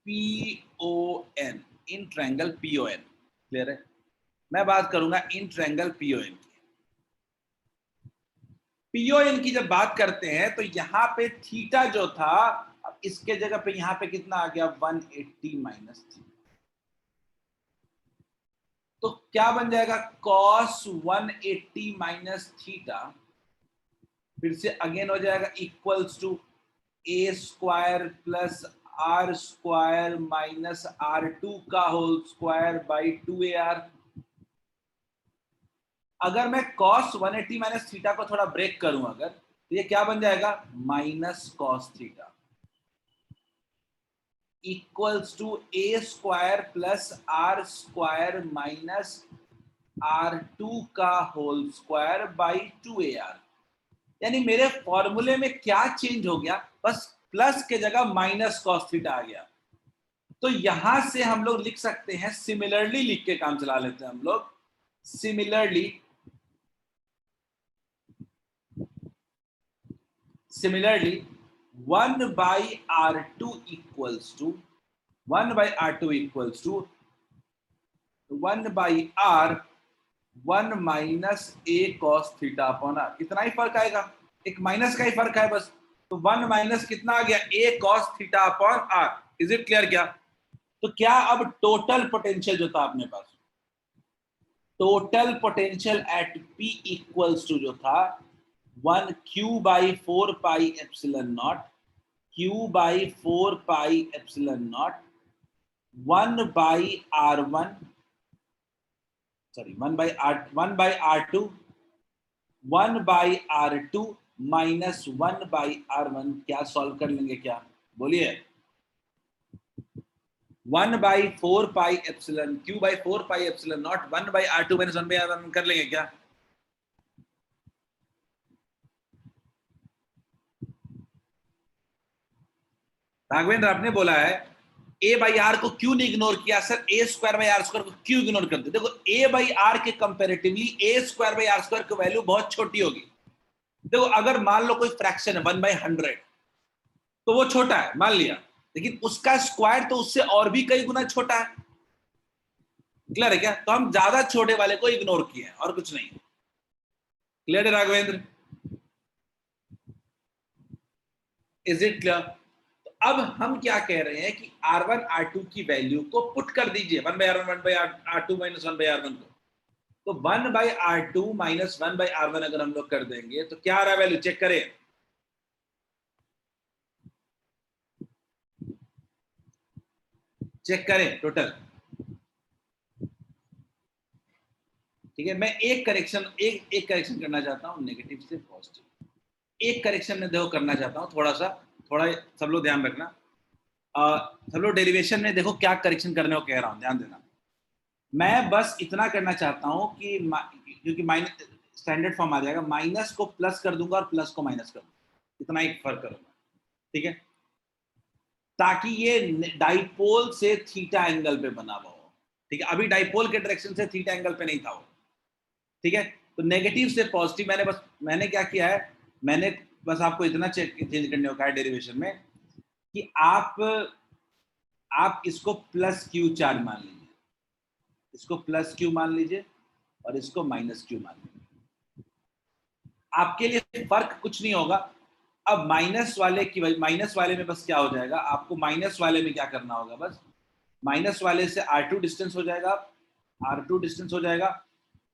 PON, in triangle PON, clear है? मैं बात करूंगा इन ट्रायंगल PON की। PON की जब बात करते हैं तो यहां पे थीटा जो था, अब इसके जगह पे यहां पे कितना आ गया? 180 माइनस थीटा। तो क्या बन जाएगा? cos 180 माइनस थीटा, फिर से अगेन हो जाएगा equals to a² plus r² minus r2 का होल स्क्वायर बाई 2ar। अगर मैं cos 180 माइनस थीटा को थोड़ा ब्रेक करूं अगर, तो ये क्या बन जाएगा? Minus cos theta equals to a² plus r² minus r2 का होल स्क्वायर बाई 2ar। यानी मेरे फॉर्मूले में क्या चेंज हो गया? बस प्लस के जगह माइनस cos थीटा आ गया। तो यहां से हम लोग लिख सकते हैं, सिमिलरली लिख के काम चला लेते हैं हम लोग। Similarly, 1 by R2 equals to 1 by R2 equals to 1 by R 1 minus A cos theta upon R. इतना ही फर्क आएगा, एक माइनस का ही फर्क है बस। तो 1 माइनस कितना आ गया, A cos theta upon R. Is it clear क्या? तो क्या अब टोटल पोटेंशियल जो था अपने पास, total potential at P equals to जो था 1 Q by 4 pi epsilon naught, Q by 4 pi epsilon naught 1 by R1, sorry 1 by R2 1 by R2 minus 1 by R1। क्या सॉल्व कर लेंगे क्या, बोलिए? 1 by 4 pi epsilon Q by 4 pi epsilon naught 1 by R2 minus 1 by R1 कर लेंगे क्या? राघवेंद्र आपने बोला है ए बाई आर को क्यों नहीं इग्नोर किया sir? A square by R square को क्यों इग्नोर करते? देखो ए बाई आर के comparatively A square by R square की वैल्यू बहुत छोटी होगी। देखो अगर मान लो कोई फ्रैक्शन है 1 बाई 100 तो वो छोटा है मान लिया, लेकिन उसका स्क्वायर तो उससे और भी कई गुना छोटा है। क्लियर है क्या? तो हम ज्यादा छोटे वाले को इग्नोर किए हैं और कुछ नहीं। क्लियर है राघवेंद्र? Is it clear? तो अब हम क्या कह रहे हैं कि R1 R2 की वैल्यू को पुट कर दीजिए 1 by R1 1 by R2 minus 1 by R1 को। तो 1 by R2 minus 1 by R1 अगर हम लोग कर देंगे तो क्या आ रहा है वैल्यू, चेक करें। चेक करें टोटल। ठीक है, मैं एक करेक्शन करना चाहता हूं नेगेटिव से पॉजिटिव। एक करेक्शन में देखो करना चाहता हूं, थोड़ा सब लोग ध्यान रखना। सब लोग डेरिवेशन में देखो क्या करेक्शन करने को कह रहा हूं, ध्यान देना। मैं बस इतना करना चाहता हूं कि क्योंकि माइनस स्टैंडर्ड फॉर्म आ जाएगा, माइनस को प्लस कर दूंगा और प्लस को माइनस कर दूंगा, इतना एक फर्क करूंगा। ठीक है, ताकि ये डाइपोल से थीटा एंगल पे बना हुआ हो। ठीक है, अभी डाइपोल के डायरेक्शन से थीटा एंगल पे नहीं था वो। ठीक है, तो नेगेटिव से पॉजिटिव मैंने क्या किया है, मैंने बस आपको इतना चेंज करने को कहा है डेरिवेशन में कि आप इसको प्लस क्यू चार्ज मान लीजिए, इसको प्लस क्यू मान लीजिए और इसको माइनस क्यू मान लीजिए। आपके लिए फर्क कुछ नहीं होगा। अब माइनस वाले में बस क्या हो जाएगा, आपको माइनस वाले में क्या करना होगा, बस माइनस वाले से R2 डिस्टेंस हो जाएगा, R2 डिस्टेंस हो जाएगा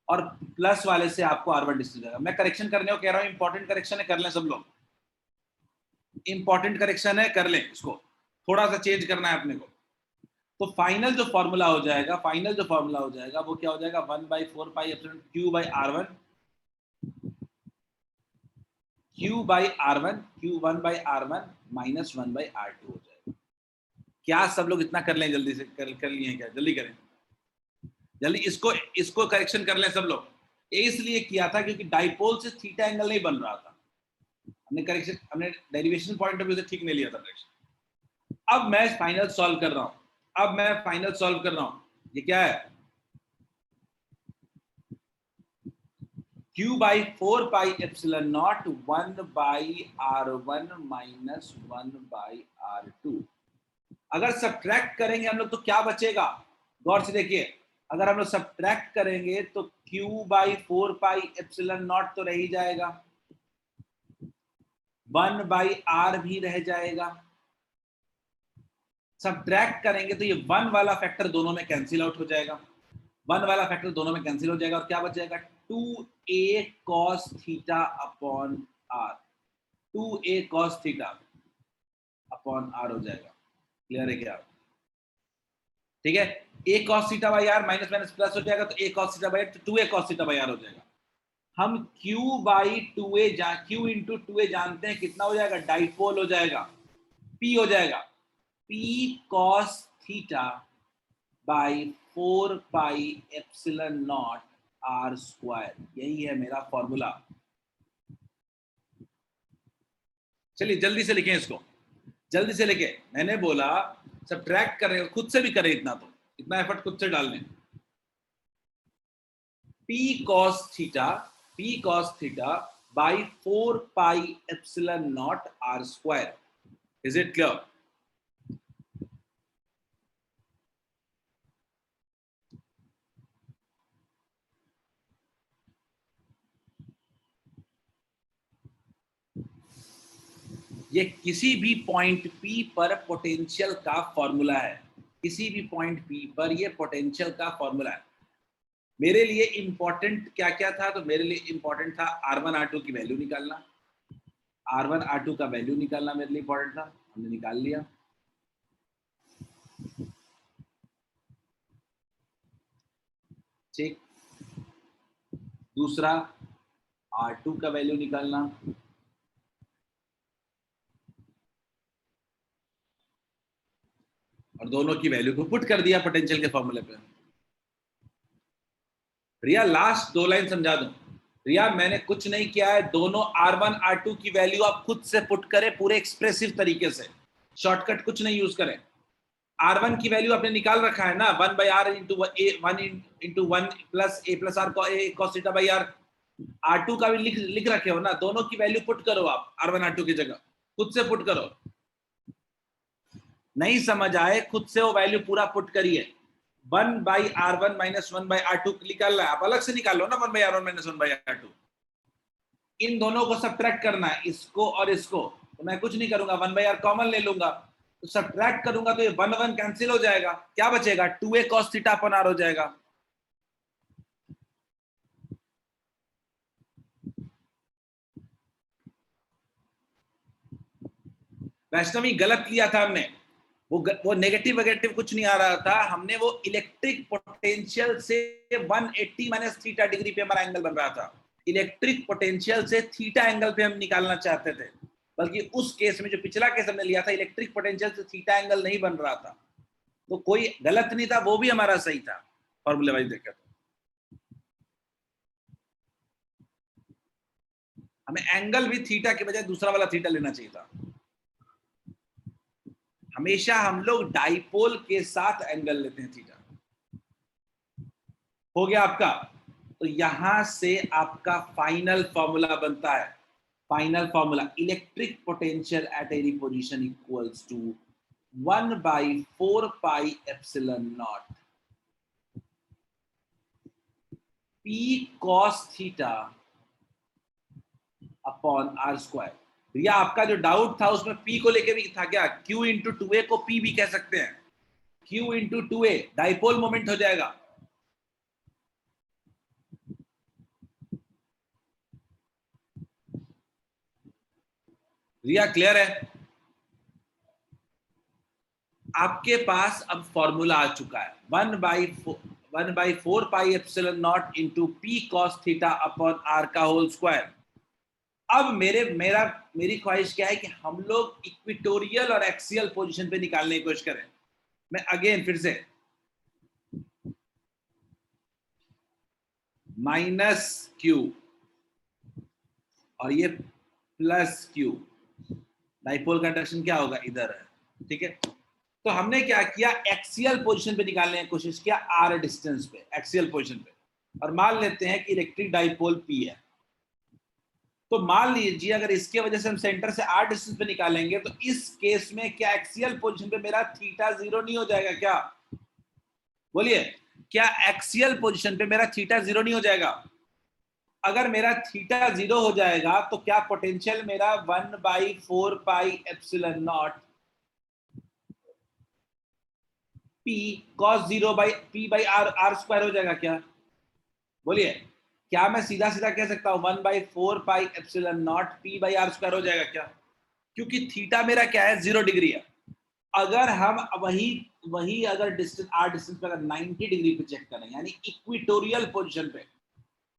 और प्लस वाले से आपको R1 डिस्टेंस हो जाएगा। मैं करेक्शन करने को कह रहा हूं, इंपॉर्टेंट करेक्शन है, कर लें सब लोग। इंपॉर्टेंट करेक्शन है, कर लें इसको, थोड़ा सा चेंज करना है अपने को। तो फाइनल जो फॉर्मूला हो जाएगा वो क्या हो जाएगा, 1 by 4 pi epsilon Q by R1, Q by R1, Q 1 by R1 minus 1 by R2 हो जाएगा। क्या सब लोग इतना कर लें, जल्दी से कर लिए हैं क्या? जल्दी करें, जल्दी इसको करेक्शन कर लें सब लोग। ये इसलिए किया था क्योंकि डाइपोल से थीटा एंगल नहीं बन रहा था, हमने डेरिवेशन पॉइंट ऑफ व्यू से ठीक नहीं लिया था डायरेक्शन। अब मैं फाइनल सॉल्व कर रहा हूं, ये क्या है, Q by 4 pi epsilon naught 1 by R1 minus 1 by R2। अगर सब्ट्रैक्ट करेंगे हम लोग तो क्या बचेगा, गौर से देखिए। अगर हम लोग सब्ट्रैक्ट करेंगे तो Q by 4 pi epsilon not तो रह ही जाएगा, 1 बाई R भी रह जाएगा। सब्ट्रैक्ट करेंगे तो ये 1 वाला फैक्टर दोनों में कैंसिल आउट हो जाएगा, 1 वाला फैक्टर दोनों में कैंसिल हो जाएगा और क्या बच जाएगा, 2a cos theta upon r, 2a cos theta upon r हो जाएगा। क्लियर है क्या? ठीक है, a cos theta by r minus minus plus हो जाएगा, तो a cos थीटा बाई तो 2a cos theta by r हो जाएगा। हम q by 2a q into 2a जानते हैं कितना हो जाएगा, डाइपोल हो जाएगा, p हो जाएगा, p cos theta by 4 pi epsilon naught R square. यही है मेरा फॉर्मूला। चलिए जल्दी से लिखें इसको, जल्दी से लिखें। मैंने बोला सब्ट्रैक्ट करें, खुद से भी करें, इतना एफर्ट खुद से डाल लें। P cos theta by 4 pi epsilon naught r square. Is it clear? ये किसी भी पॉइंट P पर पोटेंशियल का फॉर्मूला है। किसी भी पॉइंट P पर ये पोटेंशियल का फॉर्मूला है। मेरे लिए इंपॉर्टेंट क्या क्या था? तो मेरे लिए इंपॉर्टेंट था R1 R2 की वैल्यू निकालना। R1 R2 का वैल्यू निकालना मेरे लिए इंपॉर्टेंट था, हमने निकाल लिया। ठीक, दूसरा R2 का वैल्यू निकालना। और दोनों की वैल्यू को पुट कर दिया पोटेंशियल के फॉर्मूले पे। रिया लास्ट 2 लाइन समझा दूं। रिया मैंने कुछ नहीं किया है, दोनों R1 R2 की वैल्यू आप खुद से पुट करें पूरे एक्सप्रेसिव तरीके से, शॉर्टकट कुछ नहीं यूज करें। R1 की वैल्यू आपने निकाल रखा है ना, 1 by R into 1 plus A plus R cos theta by R। R2 का भी लिख रखे हो ना, दोनों की वैल्यू पुट करो आप R1 R2 की जगह, खुद से पुट करो। नहीं समझ आए, खुद से वो वैल्यू पूरा पुट करिए। 1 by R1 minus 1 by R2 निकालना है, आप अलग से निकाल लो ना 1 by R1 minus 1 by R2। इन दोनों को सब्ट्रैक्ट करना है, इसको और इसको। तो मैं कुछ नहीं करूंगा, 1 by R कॉमन ले लूंगा, तो सब्ट्रैक्ट करूंगा तो ये 1 1 कैंसिल हो जाएगा, क्या बचेगा? 2A cos थीटा अपन R हो जाएगा। वैष्णवी गलत लिया था हमने, वो नेगेटिव वेगेटिव कुछ नहीं आ रहा था, हमने वो इलेक्ट्रिक पोटेंशियल से 180 माइनस थीटा डिग्री पे हमारा एंगल बन रहा था। इलेक्ट्रिक पोटेंशियल से थीटा एंगल पे हम निकालना चाहते थे, बल्कि उस केस में जो पिछला केस हमने लिया था इलेक्ट्रिक पोटेंशियल से थीटा एंगल नहीं बन रहा था, तो कोई गलत नहीं था, वो भी हमारा सही था फॉर्मूले वाइज देखें तो। हमें एंगल भी थीटा के बजाय दूसरा वाला थीटा लेना चाहिए था। हमेशा हम लोग डाइपोल के साथ एंगल लेते हैं थीटा। हो गया आपका? तो यहां से आपका फाइनल फॉर्मूला बनता है। Final formula, electric potential at any position equals to 1 by 4 pi epsilon naught P cos theta upon R square. भैया आपका जो डाउट था उसमें P को लेके भी था क्या? Q इंटू 2A को P भी कह सकते हैं। Q into 2A dipole moment हो जाएगा। रिया क्लियर है? आपके पास अब फॉर्मूला आ चुका है, 1 by 4 pi epsilon naught into P cos theta upon R का होल स्क्वायर। अब मेरी ख्वाहिश क्या है कि हम लोग इक्विटोरियल और एक्सियल पोजीशन पे निकालने की कोशिश करें। मैं अगेन फिर से माइनस Q और ये प्लस Q, डाइपोल का डायरेक्शन क्या होगा? इधर है, ठीक है। तो हमने क्या किया, एक्सियल पोजीशन पे निकालने की कोशिश किया, R डिस्टेंस पे, एक्सियल पोजीशन पे, और मान लेते हैं कि इलेक्ट्रिक डाइपोल P है। तो मान लीजिए अगर इसके वजह से हम सेंटर से R डिस्टेंस पे निकालेंगे, तो इस केस में क्या एक्सियल पोजीशन पे मेरा थीटा 0 नहीं हो जाएगा क्या? बोलिए, क्या एक्सियल पोजीशन पे मेरा थीटा 0 नहीं हो जाएगा? अगर मेरा थीटा 0 हो जाएगा तो क्या पोटेंशियल मेरा 1 by 4 pi epsilon naught P cos 0 by P by R square हो जाएगा क्या? बोलिए, क्या मैं सीधा सीधा कह सकता हूं 1 by 4 pi epsilon naught P by R square हो जाएगा क्या? क्योंकि थीटा मेरा क्या है? 0 डिग्री है। अगर हम वही अगर डिस्टेंस R डिस्टेंस पे अगर 90 डिग्री पे चेक करें, यानी इक्विटोरियल पोजीशन पे,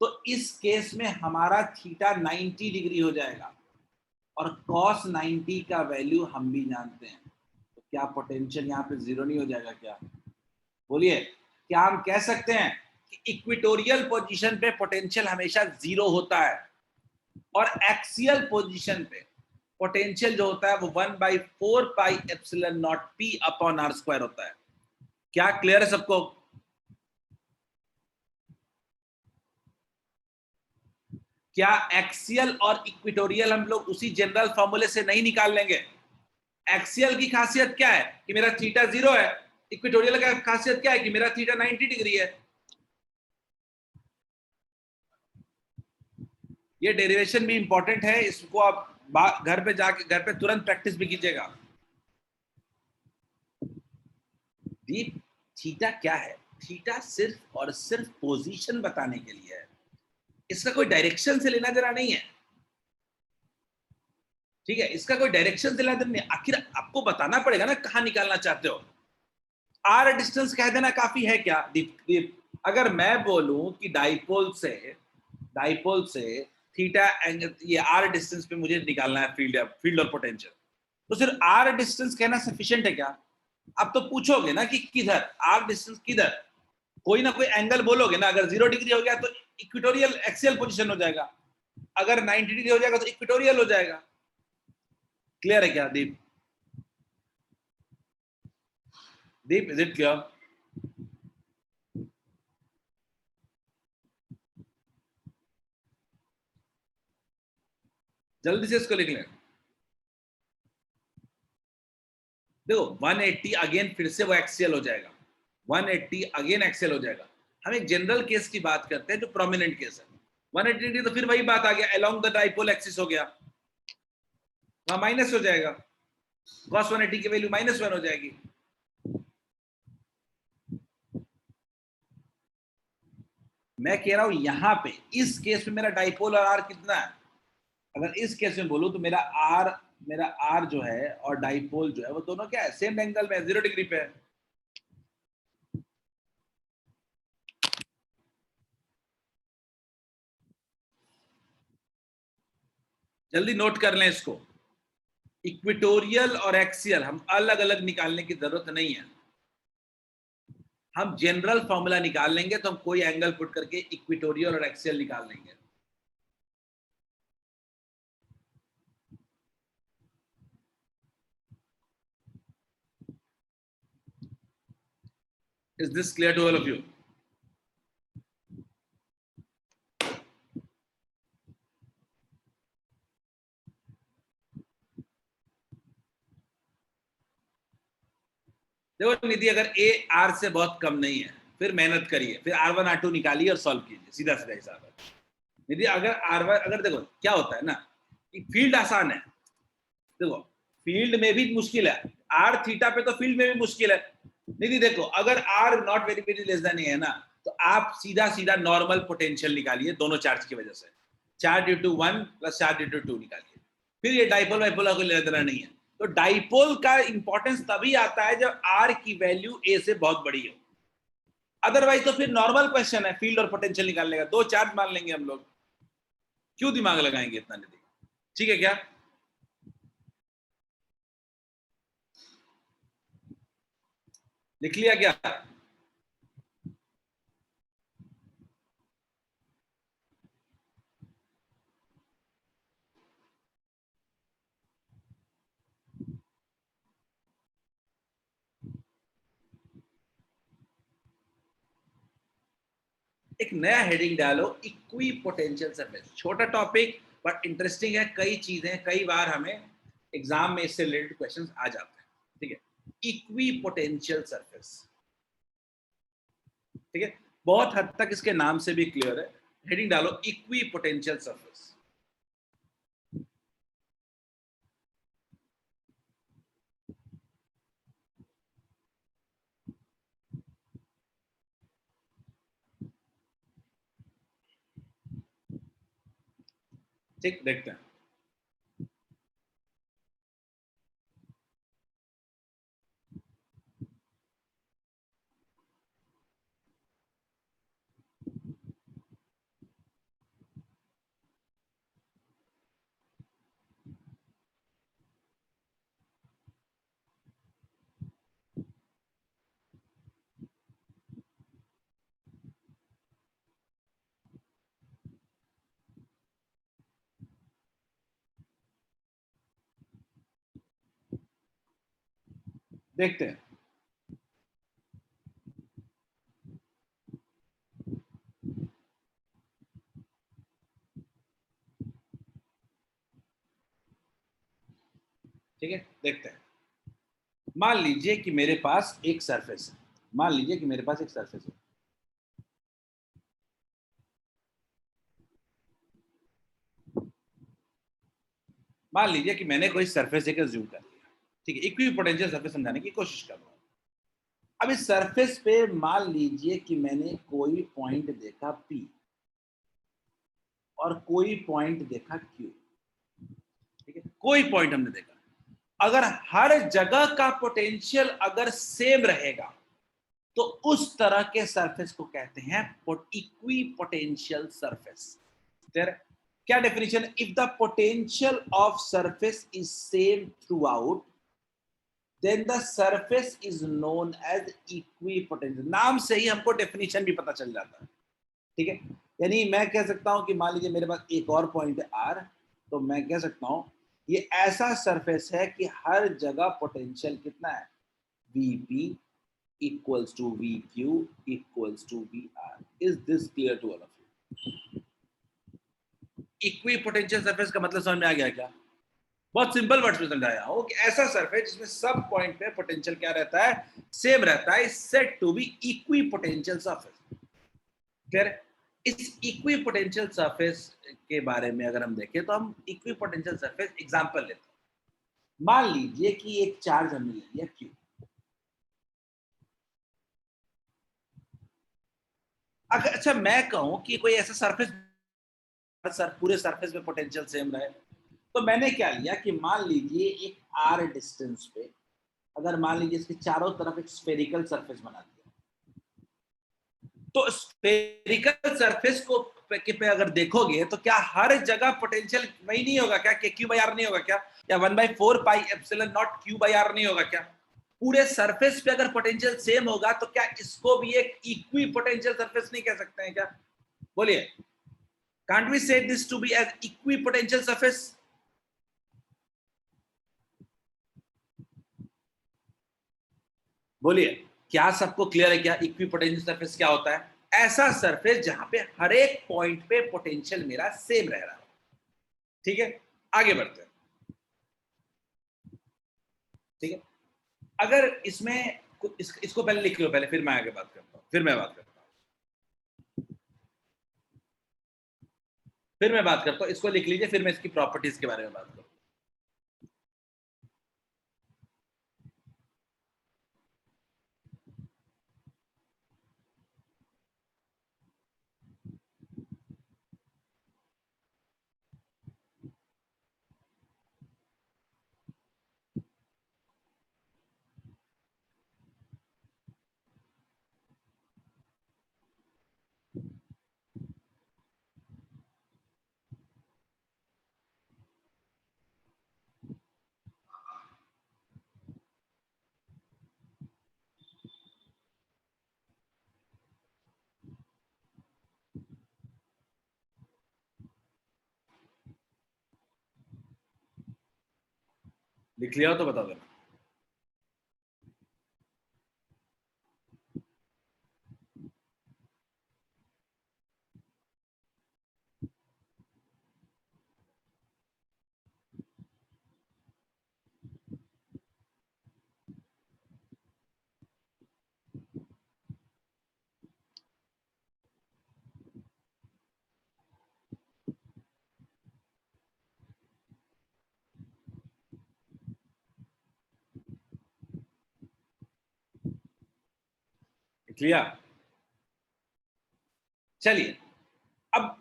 तो इस केस में हमारा थीटा 90 डिग्री हो जाएगा, और cos 90 का वैल्यू हम भी जानते हैं। तो क्या पोटेंशियल यहाँ पे 0 नहीं हो जाएगा क्या? बोलिए, क्या हम कह सकते हैं कि इक्विटोरियल पोजीशन पे पोटेंशियल हमेशा 0 होता है, और एक्सियल पोजीशन पे पोटेंशियल जो होता है वो 1 by 4 pi epsilon naught P upon R square होता है। क्या क्लियर है सबको? क्या एक्सियल और इक्वेटोरियल हम लोग उसी जनरल फॉर्मूले से नहीं निकाल लेंगे? एक्सियल की खासियत क्या है कि मेरा थीटा 0 है, इक्वेटोरियल का खासियत क्या है कि मेरा थीटा 90 डिग्री है। ये डेरिवेशन भी इंपॉर्टेंट है, इसको आप घर पे जाके घर पे तुरंत प्रैक्टिस भी कीजिएगा। दीप, थीटा क्या है? थीटा सिर्फ और सिर्फ पोजीशन बताने के लिए है, इसका कोई डायरेक्शन से लेना देना नहीं है। ठीक है, इसका कोई डायरेक्शन से लेना देना नहीं, आखिर आपको बताना पड़ेगा ना कहां निकालना चाहते हो। आर डिस्टेंस कह देना काफी है क्या? दीप, दीप, अगर मैं बोलूं कि डाइपोल से थीटा एंगल, ये आर डिस्टेंस पे मुझे निकालना है फील्ड और पोटेंशियल, तो सिर्फ आर डिस्टेंस कहना सफिशिएंट है क्या? आप तो पूछोगे ना कि किधर आर डिस्टेंस, किधर कोई ना कोई एंगल बोलोगे ना। अगर 0 डिग्री हो गया तो इक्वेटोरियल एक्सियल पोजीशन हो जाएगा, अगर 90 डिग्री हो जाएगा तो इक्वेटोरियल हो जाएगा। क्लियर है क्या दीप? दीप, इज इट क्लियर? जल्दी से इसको लिख लें। देखो 180 अगेन फिर से वो एक्सियल हो जाएगा, 180 अगेन एक्सियल हो जाएगा। हम एक जनरल केस की बात करते हैं जो प्रोमिनेंट केस है। 180 डिग्री तो फिर वही बात आ गया, अलोंग द डाइपोल एक्सिस हो गया, वहां माइनस हो जाएगा, cos 180 की वैल्यू -1 हो जाएगी। मैं कह रहा हूं यहां पे इस केस में मेरा डाइपोल और आर कितना है? अगर इस केस में बोलूं तो मेरा आर जो है और डाइपोल जो है वो दोनों क्या है, सेम एंगल में 0 डिग्री पे है। जल्दी नोट कर लें इसको, इक्वेटोरियल और एक्सियल हम अलग अलग निकालने की जरूरत नहीं है। हम जनरल फॉर्मूला निकाल लेंगे तो हम कोई एंगल पुट करके इक्वेटोरियल और एक्सियल निकाल लेंगे। Is this clear to all of you? देखो निधि, अगर ए आर से बहुत कम नहीं है फिर मेहनत करिए, फिर R1 R2 निकालिए और सॉल्व कीजिए, सीधा सीधा हिसाब है। निधि अगर R1, अगर देखो क्या होता है ना कि फील्ड आसान है, देखो फील्ड में भी मुश्किल है, आर थीटा पे तो फील्ड में भी मुश्किल है। निधि देखो, अगर R not very very less than है ना, तो आप सीधा सीधा नॉर्मल पोटेंशियल निकालिए दोनों चार्ज की वजह से, चार्ज ड्यू टू 1 प्लस चार्ज ड्यू टू 2 निकालिए। फिर ये डाइपोल वाइपोल को लेना देना नहीं है। तो डाइपोल का इंपॉर्टेंस तभी आता है जब आर की वैल्यू ए से बहुत बड़ी हो, अदरवाइज तो फिर नॉर्मल क्वेश्चन है फील्ड और पोटेंशियल निकालने का, दो चार्ज मान लेंगे हम लोग, क्यों दिमाग लगाएंगे इतना निधि? ठीक है क्या? लिख लिया क्या? एक नया हेडिंग डालो, इक्वी पोटेंशियल सरफेस। छोटा टॉपिक बट इंटरेस्टिंग है, कई चीजें कई बार हमें एग्जाम में इससे रिलेटेड क्वेश्चंस आ जाते हैं। ठीक है, इक्वी पोटेंशियल सरफेस। ठीक है, बहुत हद तक इसके नाम से भी क्लियर है। हेडिंग डालो, इक्वी पोटेंशियल सरफेस। ठीक, देखते हैं। देखते हैं। है, देखते हैं। मान लीजिए कि मेरे पास एक सरफेस है, मान लीजिए कि मेरे पास एक सरफेस है, मान लीजिए कि मैंने कोई सरफेस एक ज्यूम कर लिया, ठीक है, इक्वी पोटेंशियल सरफेस समझाने की कोशिश कर रहा हूँ। अब इस सरफेस पे मान लीजिए कि मैंने कोई पॉइंट देखा P और कोई पॉइंट देखा Q, ठीक है, कोई पॉइंट हमने देखा। अगर हर जगह का पोटेंशियल अगर सेम रहेगा तो उस तरह के सरफेस को कहते हैं इक्वी पोटेंशियल सरफेस। क्या definition? If the potential of surface is same throughout then the surface is known as equipotential. नाम से ही हमको डेफिनेशन भी पता चल जाता है, ठीक है। यानी मैं कह सकता हूं कि मान लीजिए मेरे पास एक और पॉइंट है आर, तो मैं कह सकता हूं ये ऐसा सरफेस है कि हर जगह पोटेंशियल कितना है, Vp equals to Vq equals to Vr. Is this clear to all of you? Equi potential surface का मतलब समझ में आ गया क्या? बहुत सिंपल वर्ड्स में समझाया हूं कि ऐसा सरफेस जिसमें सब पॉइंट पे पोटेंशियल क्या रहता है, सेम रहता है, said to be equipotential surface. Clear? इस इक्वी पोटेंशियल सरफेस के बारे में अगर हम देखें तो हम इक्वी पोटेंशियल सरफेस एग्जांपल लेते हैं। मान लीजिए कि एक चार्ज हमने ले लिया Q, अगर अच्छा मैं कहूं कि कोई ऐसा सरफेस पूरे सरफेस में पोटेंशियल सेम रहे, तो मैंने क्या लिया कि मान लीजिए एक r डिस्टेंस पे अगर मान लीजिए इसके चारों तरफ एक स्फेरिकल सरफेस बना दिया, तो स्फेरिकल सरफेस को पे अगर देखोगे तो क्या हर जगह पोटेंशियल वही नहीं होगा क्या, कि क्यू बाई आर नहीं होगा क्या, या 1/4 pi epsilon naught Q by R नहीं होगा क्या? पूरे सरफेस पे अगर पोटेंशियल सेम होगा तो क्या इसको भी एक इक्वी पोटेंशियल सरफेस नहीं कह सकते हैं क्या? बोलिए, can't we say this to be as equipotential surface? बोलिए, क्या सबको क्लियर है क्या इक्विपोटेंशियल सरफेस क्या होता है? ऐसा सरफेस जहां पे हर एक पॉइंट पे पोटेंशियल मेरा सेम रह रहा है, ठीक है। आगे बढ़ते हैं, ठीक है। अगर इसमें इसको पहले लिख लो, पहले फिर मैं आगे बात करता हूं, फिर मैं बात करता हूं, इसको लिख लीजिए, फिर मैं इसकी प्रॉपर्टीज के बारे में बात करूं। लिख लिया हो तो बता देना। लिख लिया? चलिए, अब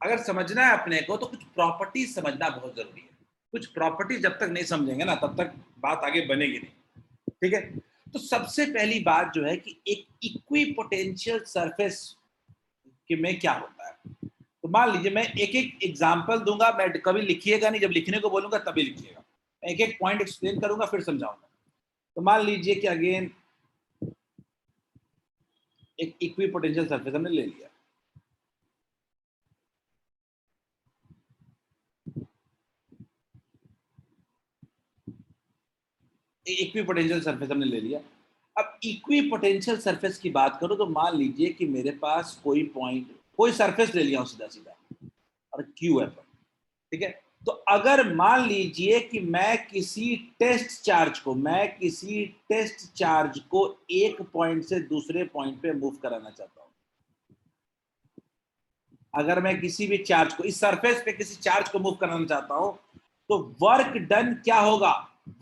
अगर समझना है अपने को तो कुछ प्रॉपर्टीज समझना बहुत जरूरी है। कुछ प्रॉपर्टीज जब तक नहीं समझेंगे ना तब तक बात आगे बनेगी नहीं, ठीक है। तो सबसे पहली बात जो है कि एक इक्वी पोटेंशियल सरफेस के में क्या होता है, तो मान लीजिए मैं एक एक एग्जांपल दूंगा, मैं कभी लिखिएगा नहीं, जब लिखने को बोलूंगा तभी लिखिएगा, मैं एक एक पॉइंट एक्सप्लेन करूंगा फिर समझाऊंगा। तो मान लीजिए कि अगेन एक इक्वी पोटेंशियल सरफेस हमने ले लिया, इक्वी पोटेंशियल सरफेस हमने ले लिया। अब इक्वी पोटेंशियल सरफेस की बात करो तो मान लीजिए कि मेरे पास कोई पॉइंट, कोई सरफेस ले लिया हूं सीधा सीधा और क्यू है पर, ठीक है। तो अगर मान लीजिए कि मैं किसी टेस्ट चार्ज को एक पॉइंट से दूसरे पॉइंट पे मूव कराना चाहता हूं, अगर मैं किसी भी चार्ज को इस सरफेस पे किसी चार्ज को मूव कराना चाहता हूं, तो वर्क डन क्या होगा?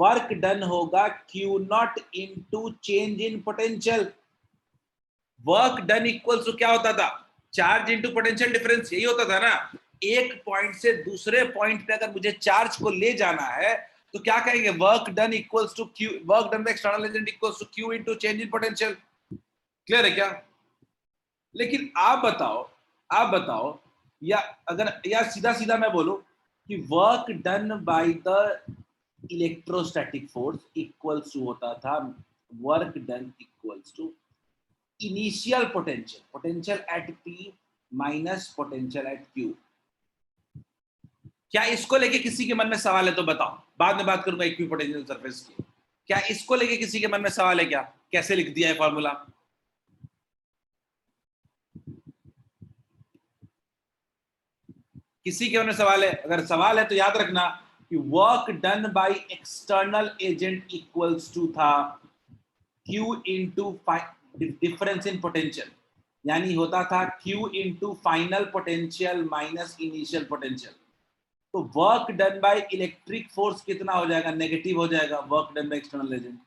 वर्क डन होगा Q naught into change in potential. Work done equals to क्या होता था? चार्ज इंटू पोटेंशियल डिफरेंस, यही होता था ना। एक पॉइंट से दूसरे पॉइंट पे अगर मुझे चार्ज को ले जाना है तो क्या कहेंगे? Work done equals to Q, work done by external agent equals to Q into change in potential. Clear है क्या? लेकिन आप बताओ, या अगर या सीधा सीधा मैं बोलूं कि work done by the electrostatic force equals to होता था work done equals to initial potential, potential at P minus potential at Q. क्या इसको लेके किसी के मन में सवाल है तो बताओ, बाद में बात करूंगा इक्विपोटेंशियल सरफेस की। क्या इसको लेके किसी के मन में सवाल है क्या? कैसे लिख दिया है फॉर्मूला? किसी के मन में सवाल है? अगर सवाल है तो याद रखना कि work done by external agent equals to था Q into difference in potential, यानी होता था Q into final potential minus initial potential. तो work done by electric force कितना हो जाएगा? नेगेटिव हो जाएगा work done by external agent.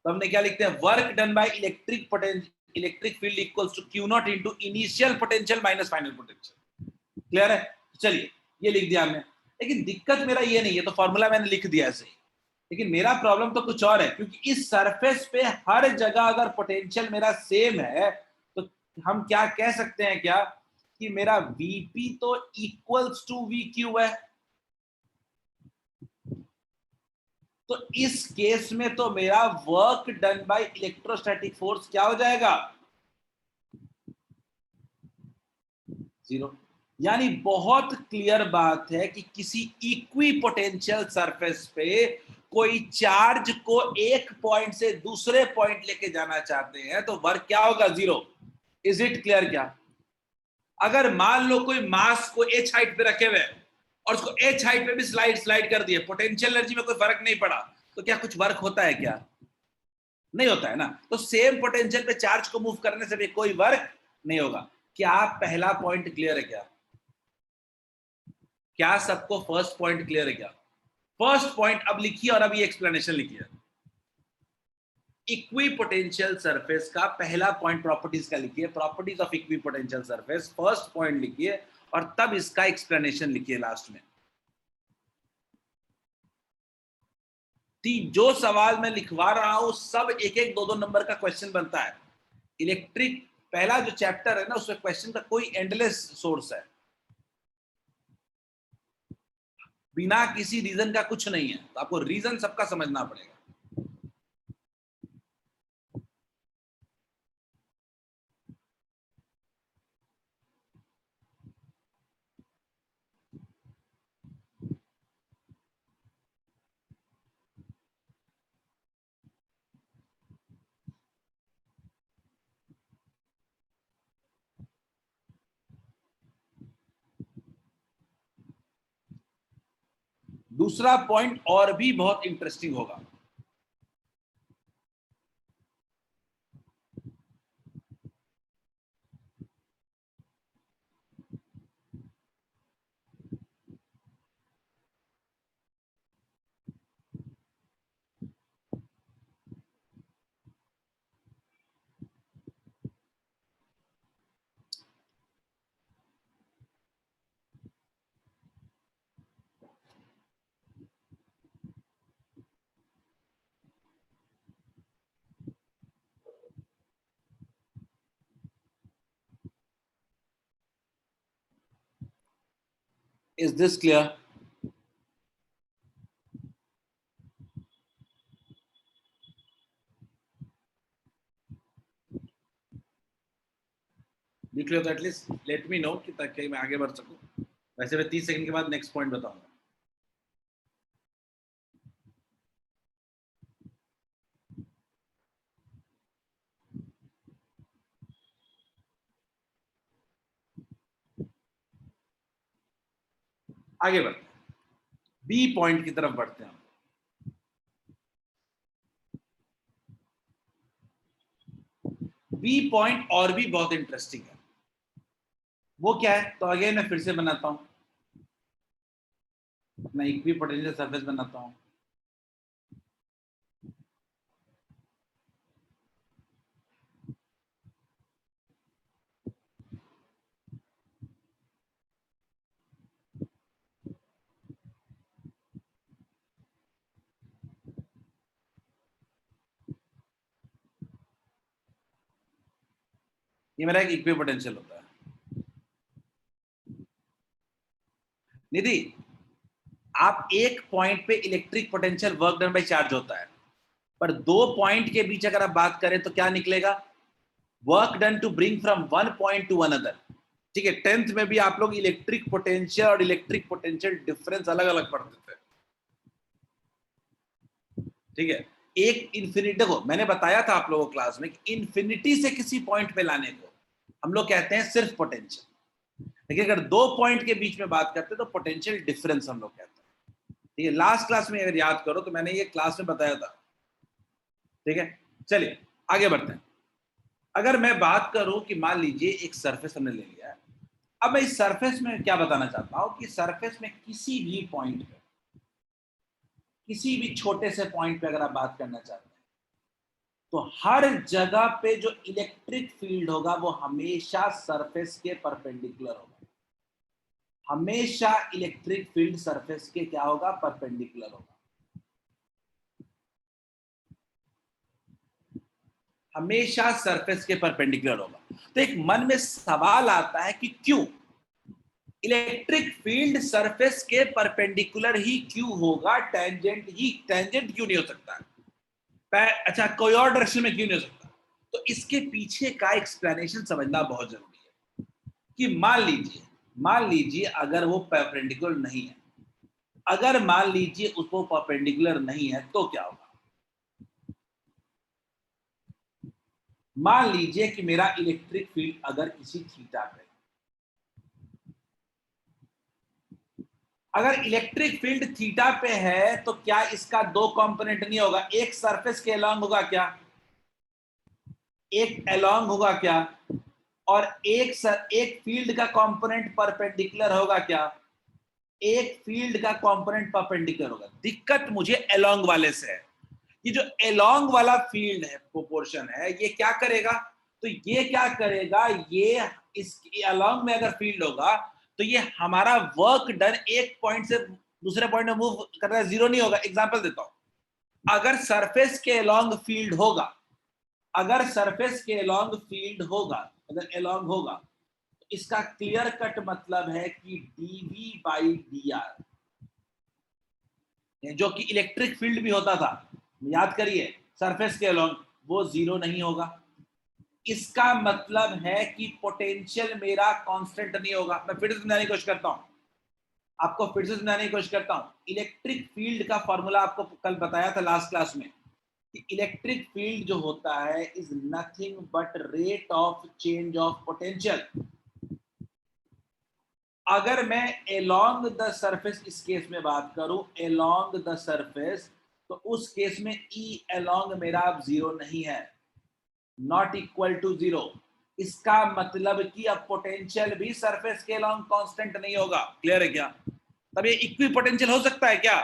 तो हमने क्या लिखते हैं? Work done by electric potential, electric field equals to Q naught into initial potential minus final potential. Clear है? चलिए, ये लिख दिया हमने। लेकिन दिक्कत मेरा ये नहीं है, तो फॉर्मूला मैंने लिख दिया ऐसे ही। लेकिन मेरा प्रॉब्लम तो कुछ और है, क्योंकि इस सरफेस पे हर जगह अगर पोटेंशियल मेरा सेम है तो हम क्या कह सकते हैं क्या कि मेरा Vp तो इक्वल्स टू Vq है। तो इस केस में तो मेरा work done by electrostatic force क्या हो जाएगा? जीरो। यानी बहुत क्लियर बात है कि किसी इक्वी पोटेंशियल सरफेस पे कोई चार्ज को एक पॉइंट से दूसरे पॉइंट लेके जाना चाहते हैं तो वर्क क्या होगा? जीरो। इज इट क्लियर क्या? अगर मान लो कोई मास को एच हाइट पे रखे हुए और उसको एच हाइट पे भी स्लाइड स्लाइड कर दिए, पोटेंशियल एनर्जी में कोई फर्क नहीं पड़ा, तो क्या कुछ वर्क होता है क्या? नहीं होता है ना। तो सेम पोटेंशियल पे चार्ज को मूव करने से भी कोई वर्क नहीं होगा। क्या पहला पॉइंट क्लियर है क्या? क्या सबको फर्स्ट पॉइंट क्लियर है क्या? फर्स्ट पॉइंट अब लिखिए और अभी एक्सप्लेनेशन लिखिए। इक्वी पोटेंशियल सरफेस का पहला पॉइंट प्रॉपर्टीज का लिखिए, properties of equi potential surface, first point लिखिए और तब इसका एक्सप्लेनेशन लिखिए लास्ट में। जो सवाल मैं लिखवा रहा हूं सब एक एक दो दो नंबर का क्वेश्चन बनता है। इलेक्ट्रिक पहला जो चैप्टर है ना, उसमें क्वेश्चन का कोई एंडलेस सोर्स है, बिना किसी रीजन का कुछ नहीं है। तो आपको रीजन सबका समझना पड़ेगा। दूसरा पॉइंट और भी बहुत इंटरेस्टिंग होगा। Is this clear? लिख लो तो एटलीस्ट लेट मी नो कि ताकि मैं आगे बढ़ सकूं। वैसे मैं 30 सेकंड के बाद नेक्स्ट पॉइंट बताऊंगा। आगे बढ़ते हैं। बी पॉइंट की तरफ बढ़ते हैं हम। बी पॉइंट और भी बहुत इंटरेस्टिंग है। वो क्या है? तो अगेन मैं फिर से बनाता हूं, मैं इक्वी पोटेंशियल सरफेस बनाता हूं। ये मेरा एक इक्वी पोटेंशियल होता है। निधि, आप एक पॉइंट पे electric potential work done by charge होता है, पर दो पॉइंट के बीच अगर आप बात करें तो क्या निकलेगा? Work done to bring from one point to another. ठीक है, 10th में भी आप लोग इलेक्ट्रिक पोटेंशियल और इलेक्ट्रिक पोटेंशियल डिफरेंस अलग अलग पढ़ते थे। ठीक है, एक इन्फिनिटी, देखो मैंने बताया था आप लोगों को क्लास में कि इन्फिनिटी से किसी पॉइंट पे लाने को हम लोग कहते हैं सिर्फ पोटेंशियल, लेकिन अगर दो पॉइंट के बीच में बात करते हैं तो पोटेंशियल डिफरेंस हम लोग कहते हैं। ठीक है, लास्ट क्लास में अगर याद करो तो मैंने ये क्लास में बताया था। ठीक है, चलिए आगे बढ़ते हैं। अगर मैं बात करूं कि मान लीजिए एक सरफेस हमने ले लिया है, अब मैं इस सरफेस में क्या बताना चाहता हूं कि सरफेस में किसी भी पॉइंट पे, किसी भी छोटे से पॉइंट पे अगर आप बात करना चाहते हैं तो हर जगह पे जो इलेक्ट्रिक फील्ड होगा वो हमेशा सरफेस के परपेंडिकुलर होगा। हमेशा इलेक्ट्रिक फील्ड सरफेस के क्या होगा? परपेंडिकुलर होगा। हमेशा सरफेस के परपेंडिकुलर होगा। तो एक मन में सवाल आता है कि क्यों इलेक्ट्रिक फील्ड सरफेस के परपेंडिकुलर ही क्यों होगा? टेंजेंट क्यों नहीं हो सकता? अच्छा, कोई और डायरेक्शन में क्यों नहीं हो सकता? तो इसके पीछे का एक्सप्लेनेशन समझना बहुत जरूरी है कि मान लीजिए अगर वो परपेंडिकुलर नहीं है, अगर मान लीजिए उसको परपेंडिकुलर नहीं है तो क्या होगा? मान लीजिए कि मेरा इलेक्ट्रिक फील्ड अगर किसी थीटा पे, अगर इलेक्ट्रिक फील्ड थीटा पे है तो क्या इसका दो कंपोनेंट नहीं होगा? एक सरफेस के अलोंग होगा क्या? एक अलोंग होगा क्या? और एक फील्ड का कंपोनेंट परपेंडिकुलर होगा क्या? एक फील्ड का कंपोनेंट परपेंडिकुलर होगा। दिक्कत मुझे अलोंग वाले से है। ये जो अलोंग वाला फील्ड है, प्रोपोर्शन है, ये क्या करेगा? तो ये क्या करेगा? ये इस अलोंग में अगर फील्ड होगा तो ये हमारा वर्क डन एक पॉइंट से दूसरे पॉइंट में मूव कर रहा है, जीरो नहीं होगा। एग्जांपल देता हूं, अगर सरफेस के अलोंग फील्ड होगा, अगर सरफेस के अलोंग फील्ड होगा, अगर अलोंग होगा, तो इसका क्लियर कट मतलब है कि dv बाई dr, जो कि इलेक्ट्रिक फील्ड भी होता था, याद करिए, सरफेस के अलोंग, वो जीरो नहीं होगा। इसका मतलब है कि पोटेंशियल मेरा कांस्टेंट नहीं होगा। मैं फिर से समझाने की कोशिश करता हूं, आपको फिर से समझाने की कोशिश करता हूं। इलेक्ट्रिक फील्ड का फॉर्मूला आपको कल बताया था लास्ट क्लास में कि इलेक्ट्रिक फील्ड जो होता है is nothing but rate of change of potential. अगर मैं along द सरफेस, इस केस में बात करूं along द सरफेस, तो उस केस में E along मेरा अब जीरो नहीं है, नॉट इक्वल टू जीरो। इसका मतलब कि अब पोटेंशियल भी सरफेस के along कांस्टेंट नहीं होगा। क्लियर है क्या? तब ये इक्वी पोटेंशियल हो सकता है क्या?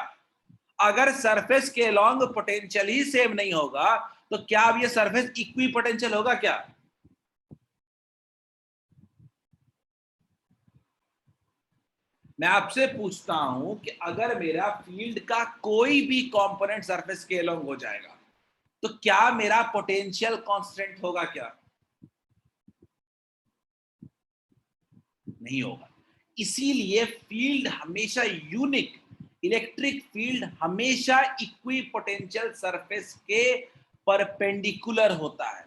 अगर सरफेस के along पोटेंशियल ही सेम नहीं होगा तो क्या अब ये सरफेस इक्वी पोटेंशियल होगा क्या? मैं आपसे पूछता हूं कि अगर मेरा फील्ड का कोई भी कंपोनेंट सरफेस के अलोंग हो जाएगा तो क्या मेरा पोटेंशियल कांस्टेंट होगा क्या? नहीं होगा। इसीलिए फील्ड हमेशा यूनिक, इलेक्ट्रिक फील्ड हमेशा इक्वी पोटेंशियल सरफेस के परपेंडिकुलर होता है,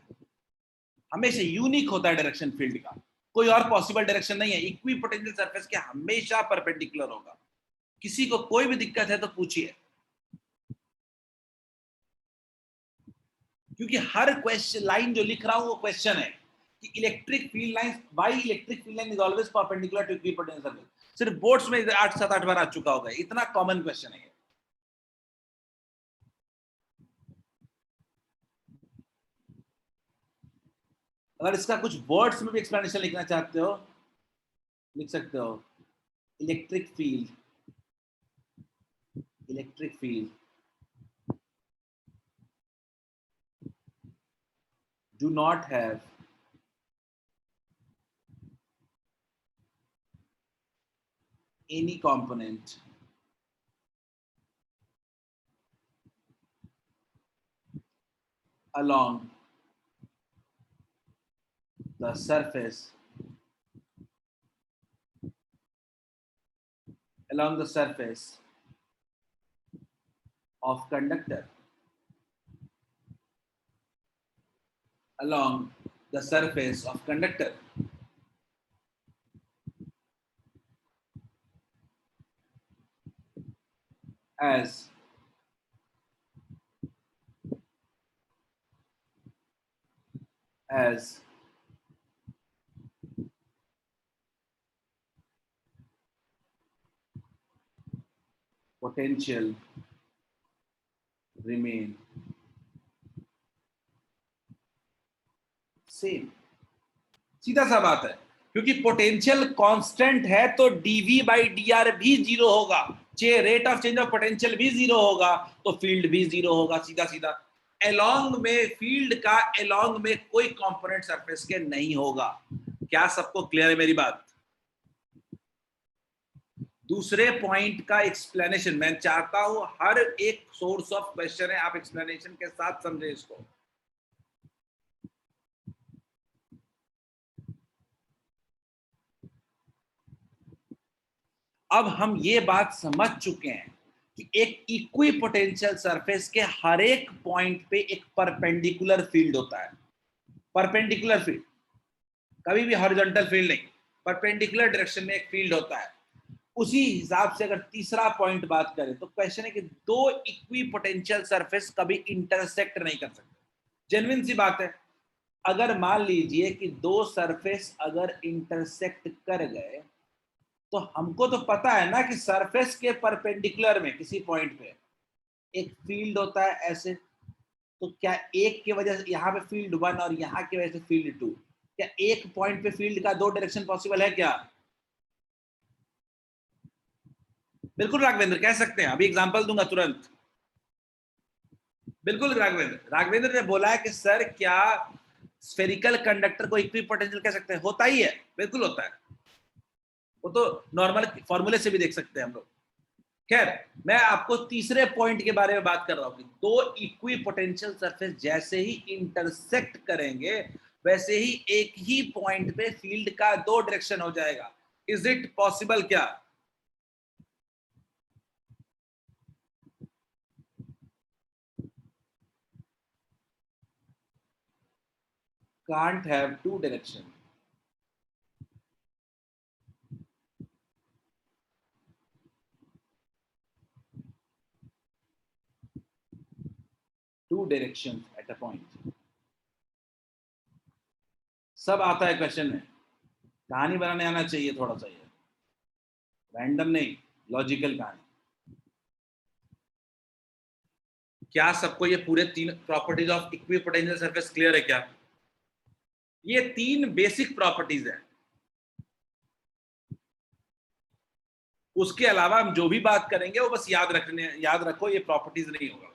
हमेशा यूनिक होता है डायरेक्शन फील्ड का। कोई और पॉसिबल डायरेक्शन नहीं है, इक्वी पोटेंशियल सरफेस के हमेशा परपेंडिकुलर होगा। किसी को कोई भी दिक्कत है तो पूछिए, क्योंकि हर क्वेश्चन लाइन जो लिख रहा हूं वो क्वेश्चन है कि electric field line, why electric field line is always perpendicular to equipotential surface. सिर्फ बोर्ड्स में 8 7 8 बार आ चुका होगा, इतना कॉमन क्वेश्चन है। अगर इसका कुछ वर्ड्स में भी एक्सप्लेनेशन लिखना चाहते हो लिख सकते हो। Electric field, electric field do not have any component along the surface of conductor, along the surface of conductor, as potential remain same। सीधा सा बात है, क्योंकि पोटेंशियल कांस्टेंट है तो डीवी बाई डी आर भी जीरो होगा, rate of change of potential भी जीरो होगा, तो फील्ड भी जीरो होगा, सीधा सीधा। एलोंग में फील्ड का एलोंग में कोई कंपोनेंट सरफेस के नहीं होगा। क्या सबको क्लियर है मेरी बात? दूसरे पॉइंट का एक्सप्लेनेशन मैं चाहता हूं, हर एक सोर्स ऑफ क्वेश्चन है, आप एक्सप्लेनेशन के साथ समझे इसको। अब हम ये बात समझ चुके हैं कि एक इक्वी पोटेंशियल सरफेस के हर एक पॉइंट पे एक परपेंडिकुलर फील्ड होता है। परपेंडिकुलर फील्ड, कभी भी हॉरिजॉन्टल फील्ड नहीं, परपेंडिकुलर डायरेक्शन में एक फील्ड होता है। उसी हिसाब से अगर तीसरा पॉइंट बात करें तो क्वेश्चन है कि दो इक्वी पोटेंशियल सरफेस कभी इंटरसेक्ट नहीं कर सकते। जेन्युइन सी बात है, अगर मान लीजिए कि दो सरफेस अगर इंटरसेक्ट कर गए तो हमको तो पता है ना कि सरफेस के परपेंडिकुलर में किसी पॉइंट पे एक फील्ड होता है ऐसे, तो क्या एक की वजह से यहाँ पे फील्ड 1 और यहाँ की वजह से फील्ड 2, क्या एक पॉइंट पे फील्ड का दो डायरेक्शन पॉसिबल है क्या? बिल्कुल राघवेंद्र, कह सकते हैं, अभी एग्जांपल दूंगा तुरंत। बिल्कुल राघवेंद्र ने बोला है कि सर क्या स्फेरिकल कंडक्टर को इक्वी पोटेंशियल कह सकते हैं? होता ही है, बिल्कुल होता है, वो तो नॉर्मल फॉर्मूले से भी देख सकते हैं हम लोग। खैर, मैं आपको तीसरे पॉइंट के बारे में बात कर रहा हूं कि दो इक्वी पोटेंशियल सरफेस जैसे ही इंटरसेक्ट करेंगे वैसे ही एक ही पॉइंट पे फील्ड का दो डायरेक्शन हो जाएगा। इज इट पॉसिबल क्या? Can't have two direction, two directions at a point। सब आता है क्वेश्चन में, कहानी बनाने आना चाहिए थोड़ा सा, ये रैंडम नहीं, लॉजिकल कहानी। क्या सबको ये पूरे तीन properties of equi potential surface clear है क्या? ये तीन बेसिक प्रॉपर्टीज है, उसके अलावा हम जो भी बात करेंगे वो बस याद रखो, ये प्रॉपर्टीज नहीं होगा।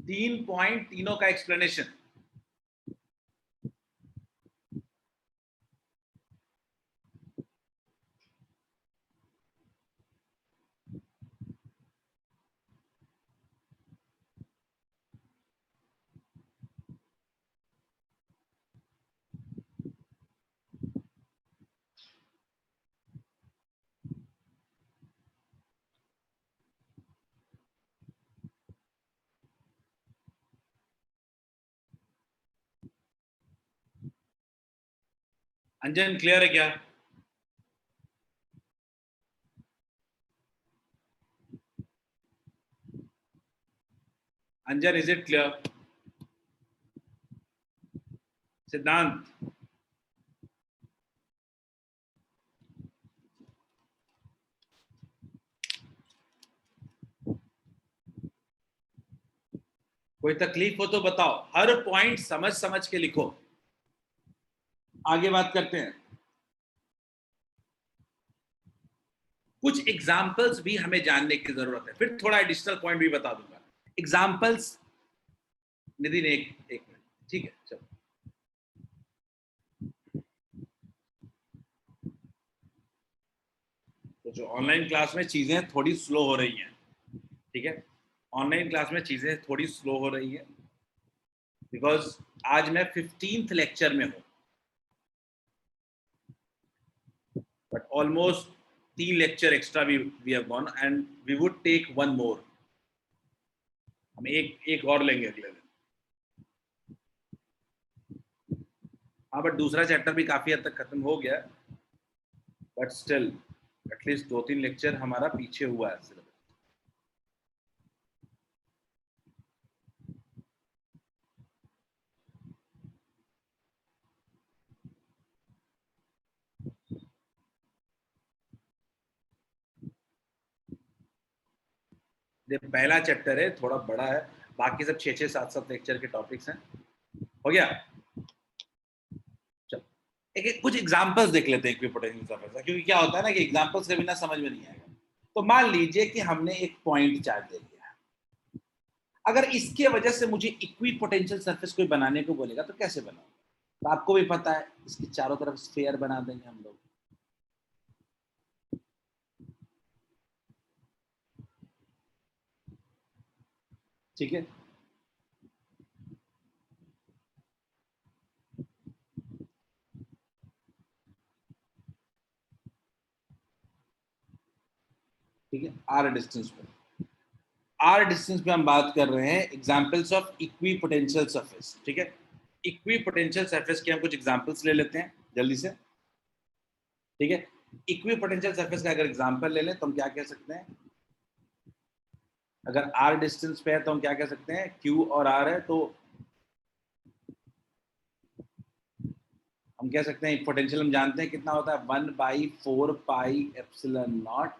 3 पॉइंट, तीनों का एक्सप्लेनेशन। अंजन क्लियर है क्या? अंजन, इज इट क्लियर? सिद्धांत, कोई तकलीफ हो तो बताओ, हर पॉइंट समझ समझ के लिखो। आगे बात करते हैं। कुछ एग्जाम्पल्स भी हमें जानने की जरूरत है, फिर थोड़ा एडिशनल पॉइंट भी बता दूंगा। एग्जाम्पल्स, नितिन एक मिनट, ठीक है चलो। तो जो ऑनलाइन क्लास में चीजें थोड़ी स्लो हो रही हैं, ठीक है, ऑनलाइन क्लास में चीजें थोड़ी स्लो हो रही है बिकॉज आज मैं 15th लेक्चर में हूं, but almost 3 lecture extra we have gone and we would take one more. हम एक और लेंगे अगले दिन। हाँ, बट दूसरा चैप्टर भी काफी हद तक खत्म हो गया, बट स्टिल एटलीस्ट 2-3 लेक्चर हमारा पीछे हुआ है सिलेबस। ये पहला चैप्टर है, थोड़ा बड़ा है, बाकी सब 6-6, 7-7 लेक्चर के टॉपिक्स हैं। हो गया, चलो एक कुछ एग्जांपल्स देख लेते हैं इक्विपोटेंशियल सर्फेस का, क्योंकि क्या होता है ना कि एग्जांपल्स के बिना समझ में नहीं आएगा। तो मान लीजिए कि हमने एक पॉइंट चार्ज दे दिया है, अगर इसके वजह से मुझे इक्विपोटेंशियल सरफेस कोई बनाने को बोलेगा तो कैसे बनाऊंगा? तो आपको भी पता है, इसके चारों तरफ स्फीयर बना देंगे हम लोग, ठीक है। ठीक है, आर डिस्टेंस पे हम बात कर रहे हैं एग्जांपल्स ऑफ इक्विपोटेंशियल सरफेस, ठीक है। इक्विपोटेंशियल सरफेस के हम कुछ एग्जांपल्स ले लेते हैं जल्दी से, ठीक है। इक्विपोटेंशियल सरफेस का अगर एग्जांपल ले लें तो हम क्या कह सकते हैं, अगर आर डिस्टेंस पे है तो हम क्या कह सकते हैं, क्यू और आर है तो हम कह सकते हैं पोटेंशियल हम जानते हैं कितना होता है, 1/4 pi epsilon naught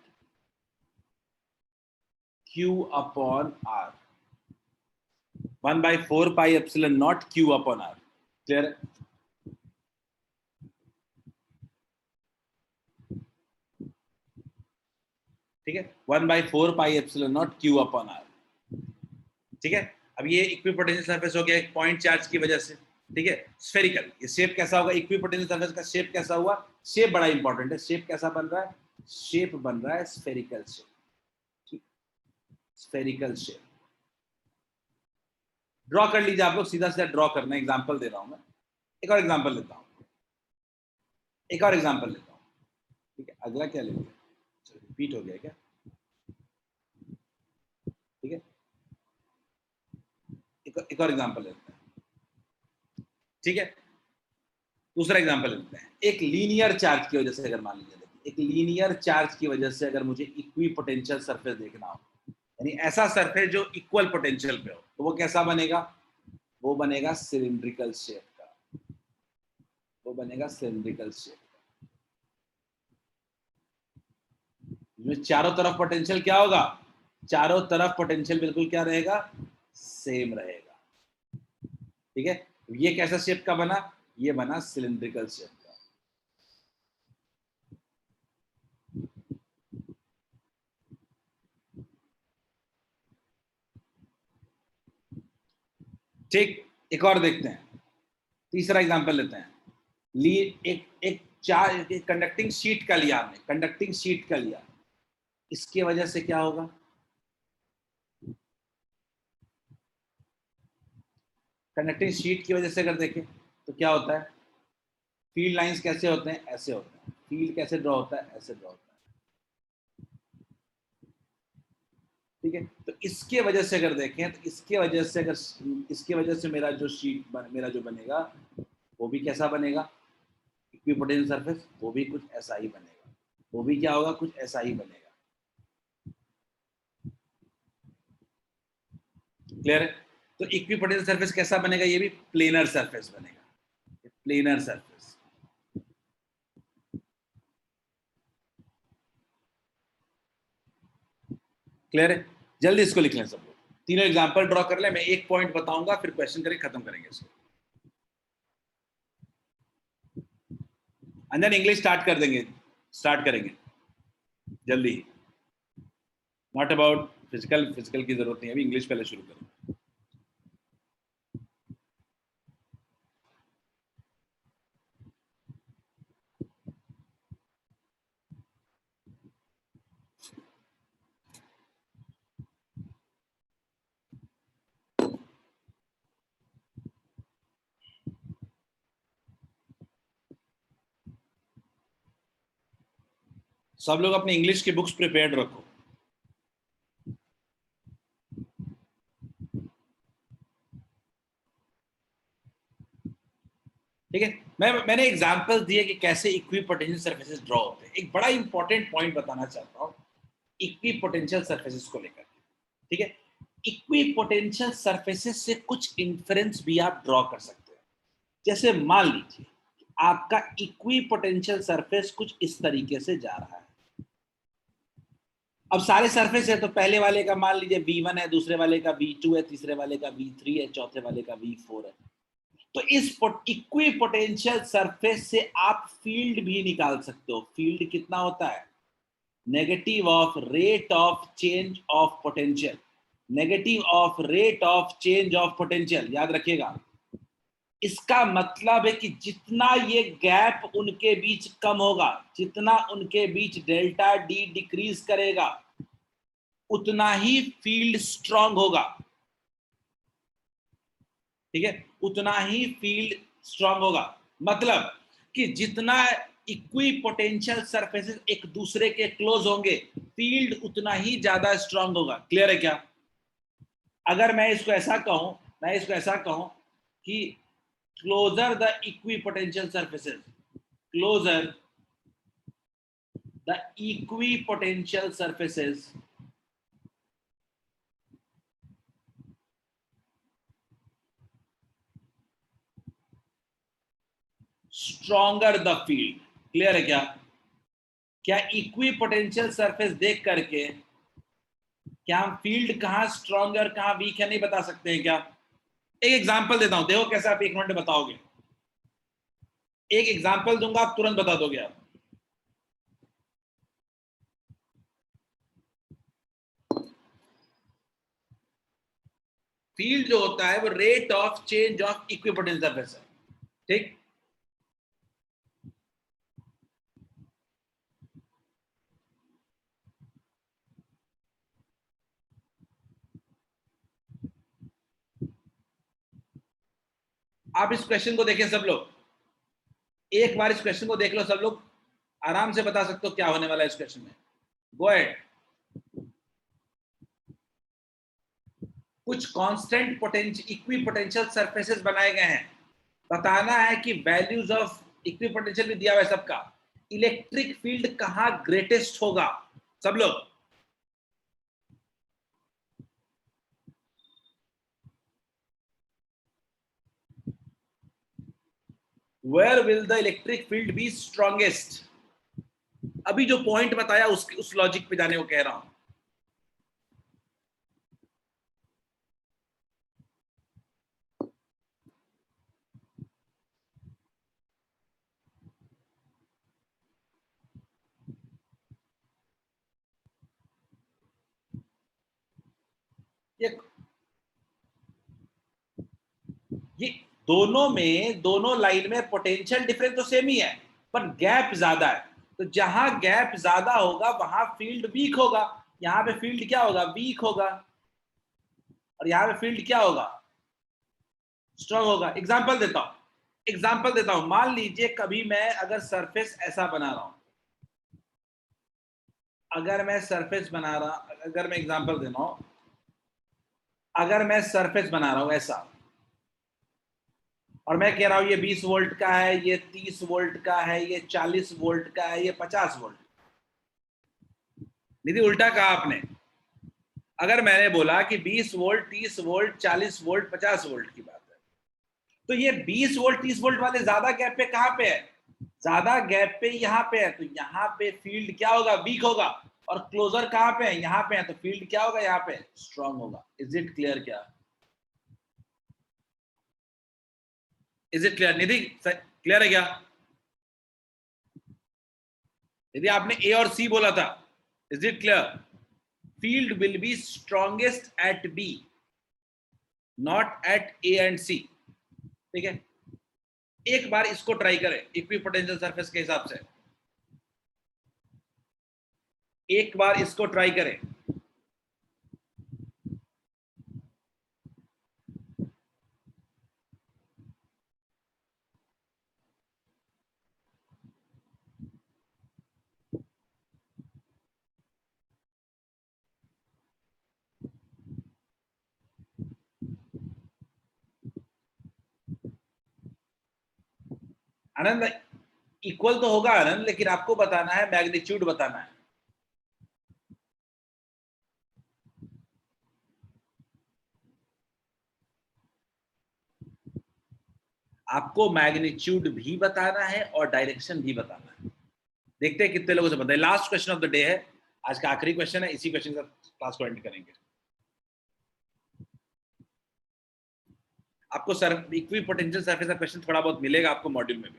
Q upon R, 1/4 pi epsilon naught Q upon R. Clear है? ठीक है, 1/4 pi epsilon naught Q upon R, ठीक है। अब ये इक्विपोटेंशियल सरफेस हो गया एक पॉइंट चार्ज की वजह से, ठीक है। स्फेरिकल, ये शेप कैसा होगा, इक्विपोटेंशियल सरफेस का शेप कैसा हुआ, शेप बड़ा इंपॉर्टेंट है, शेप कैसा बन रहा है, शेप बन रहा है spherical shape, spherical shape. Draw कर लीजिए आप लोग, सीधा सीधा ड्रॉ करना, एग्जांपल दे रहा हूं मैं, एक और एग्जांपल लेता हूं, एक और एग्जांपल लेता हूं, ठीक है। अगला क्या लेंगे, रिपीट हो गया क्या, ठीक है। एक और एग्जांपल लेते हैं, ठीक है। दूसरा एग्जांपल लेते हैं, एक लीनियर चार्ज की वजह से, अगर मान लीजिए एक लीनियर चार्ज की वजह से अगर मुझे इक्वी पोटेंशियल सरफेस देखना हो, यानी ऐसा सरफेस जो इक्वल पोटेंशियल पे हो, तो वो कैसा बनेगा, वो बनेगा सिलिंड्रिकल शेप का, वो बनेगा सिलिंड्रिकल शेप। इसमें चारों तरफ पोटेंशियल क्या होगा, चारों तरफ पोटेंशियल बिल्कुल क्या रहेगा, सेम रहेगा, ठीक है। ये कैसा शेप का बना, ये बना सिलिंड्रिकल शेप का। ठीक, एक और देखते हैं, तीसरा एग्जांपल लेते हैं। ली एक एक चार कंडक्टिंग शीट का लिया हमने, कंडक्टिंग शीट का लिया, इसके वजह से क्या होगा, कंडक्टिंग शीट की वजह से अगर देखें तो क्या होता है, फील्ड लाइंस कैसे होते हैं, ऐसे होते हैं, फील्ड कैसे ड्रॉ होता है, ऐसे ड्रॉ होता है, ठीक है। तो इसके वजह से अगर देखें तो इसके वजह से, अगर इसके वजह से मेरा जो मेरा जो बनेगा वो भी कैसा बनेगा, इक्विपोटेंशियल सरफेस, वो भी कुछ ऐसा ही बनेगा, वो भी क्या होगा, कुछ ऐसा ही बनेगा। क्लियर है? तो इक्विपोटेंशियल सरफेस कैसा बनेगा, ये भी प्लेनर सरफेस बनेगा, प्लेनर सरफेस। क्लियर है? जल्दी इसको लिख लें सब लोग, तीनों एग्जांपल ड्रॉ कर ले, मैं एक पॉइंट बताऊंगा, फिर क्वेश्चन करके खत्म करेंगे इसको। एंड देन इंग्लिश स्टार्ट करेंगे जल्दी। नॉट अबाउट फिजिकल की जरूरत नहीं है, अभी इंग्लिश पहले शुरू करें। सब लोग अपनी इंग्लिश की बुक्स प्रिपेयर्ड रखो। ठीक है, मैंने एग्जांपल्स दिए कि कैसे इक्विपोटेंशियल सरफेसेस ड्रॉ होते हैं। एक बड़ा इंपॉर्टेंट पॉइंट बताना चाहता हूं इक्विपोटेंशियल सरफेसेस को लेकर। ठीक है, इक्विपोटेंशियल सरफेसेस से कुछ इंफरेंस भी आप ड्रॉ कर सकते हैं। जैसे मान लीजिए आपका इक्विपोटेंशियल सरफेस कुछ इस तरीके से जा रहा है। अब सारे सरफेस है, तो पहले वाले का मान लीजिए V1 है, दूसरे वाले का V2 है, तीसरे वाले का V3 है, चौथे वाले का V4 है। तो इस इक्विपोटेंशियल सरफेस से आप फील्ड भी निकाल सकते हो। फील्ड कितना होता है? Negative of rate of change of potential. Negative of rate of change of potential, याद रखिएगा। इसका मतलब है कि जितना ये गैप उनके बीच कम होगा, जितना उनके बीच डेल्टा डी डिक्रीज करेगा, उतना ही फील्ड स्ट्रांग होगा। ठीक है, उतना ही फील्ड स्ट्रांग होगा। मतलब कि जितना इक्विपोटेंशियल सरफेसेस एक दूसरे के क्लोज होंगे, फील्ड उतना ही ज्यादा स्ट्रांग होगा। क्लियर है क्या? अगर मैं इसको ऐसा कहूं कि closer the equipotential surfaces, closer the equipotential surfaces, stronger the field। Clear है क्या? क्या इक्विपोटेंशियल सरफेस देख करके क्या हम फील्ड कहां स्ट्रॉन्गर कहां वीक है नहीं बता सकते हैं क्या? एक एग्जांपल देता हूं, देखो कैसे आप 1 मिनट में बताओगे। एक एग्जांपल दूंगा, आप तुरंत बता दोगे। आप फील्ड जो होता है वो rate of change of equipotential surface है। ठीक, आप इस क्वेश्चन को देखें सब लोग, एक बार इस क्वेश्चन को देख लो सब लोग, आराम से बता सकते हो क्या होने वाला है इस क्वेश्चन में। Go ahead. कुछ कांस्टेंट पोटेंशियल इक्विपोटेंशियल सरफेसेस बनाए गए हैं। बताना है कि वैल्यूज ऑफ इक्विपोटेंशियल भी दिया हुआ है सबका। इलेक्ट्रिक फील्ड कहां ग्रेटेस्ट होगा सब लोग? Where will the electric field be strongest? अभी जो पॉइंट बताया उस लॉजिक पे जाने को कह रहा हूं। ये दोनों लाइन में पोटेंशियल डिफरेंस तो सेम ही है, पर गैप ज्यादा है। तो जहां गैप ज्यादा होगा वहां फील्ड वीक होगा। यहां पे फील्ड क्या होगा? वीक होगा। और यहां पे फील्ड क्या होगा? स्ट्रांग होगा। एग्जांपल देता हूं। मान लीजिए कभी मैं अगर सरफेस ऐसा बना रहा हूं, अगर मैं एग्जांपल दे रहा हूं, अगर मैं सरफेस बना रहा हूं ऐसा, और मैं कह रहा हूं ये 20 वोल्ट का है, ये 30 वोल्ट का है, ये 40 वोल्ट का है, ये 50 वोल्ट। निधि उल्टा कहा आपने। अगर मैंने बोला कि 20 वोल्ट, 30 वोल्ट, 40 वोल्ट, 50 वोल्ट की बात है, तो ये 20 वोल्ट 30 वोल्ट वाले ज्यादा गैप पे कहां पे है? ज्यादा गैप पे यहां पे है। तो यहां पे फील्ड क्या होगा? वीक होगा। और क्लोजर कहां पे है, यहां पे है, तो फील्ड क्या होगा, यहां पे स्ट्रांग होगा। Is it clear? क्या is it clear? Nidhi clear है क्या? यदि आपने ए और सी बोला था, is it clear? Field will be strongest at B, not at A and C. ठीक है, एक बार इसको ट्राई करें इक्विपोटेंशियल सरफेस के हिसाब से, एक बार इसको ट्राई करें। आनंद, इक्वल तो होगा आनंद, लेकिन आपको बताना है, मैग्नीट्यूड बताना है। आपको मैग्नीट्यूड भी बताना है और डायरेक्शन भी बताना है। देखते हैं कितने लोगों से पता है। Last question of the day है, आज का आखिरी क्वेश्चन है, इसी क्वेश्चन का क्लास को एंड करेंगे। आपको सर इक्विपोटेंशियल सरफेस का क्वेश्चन थोड़ा बहुत मिलेगा आपको मॉड्यूल में भी।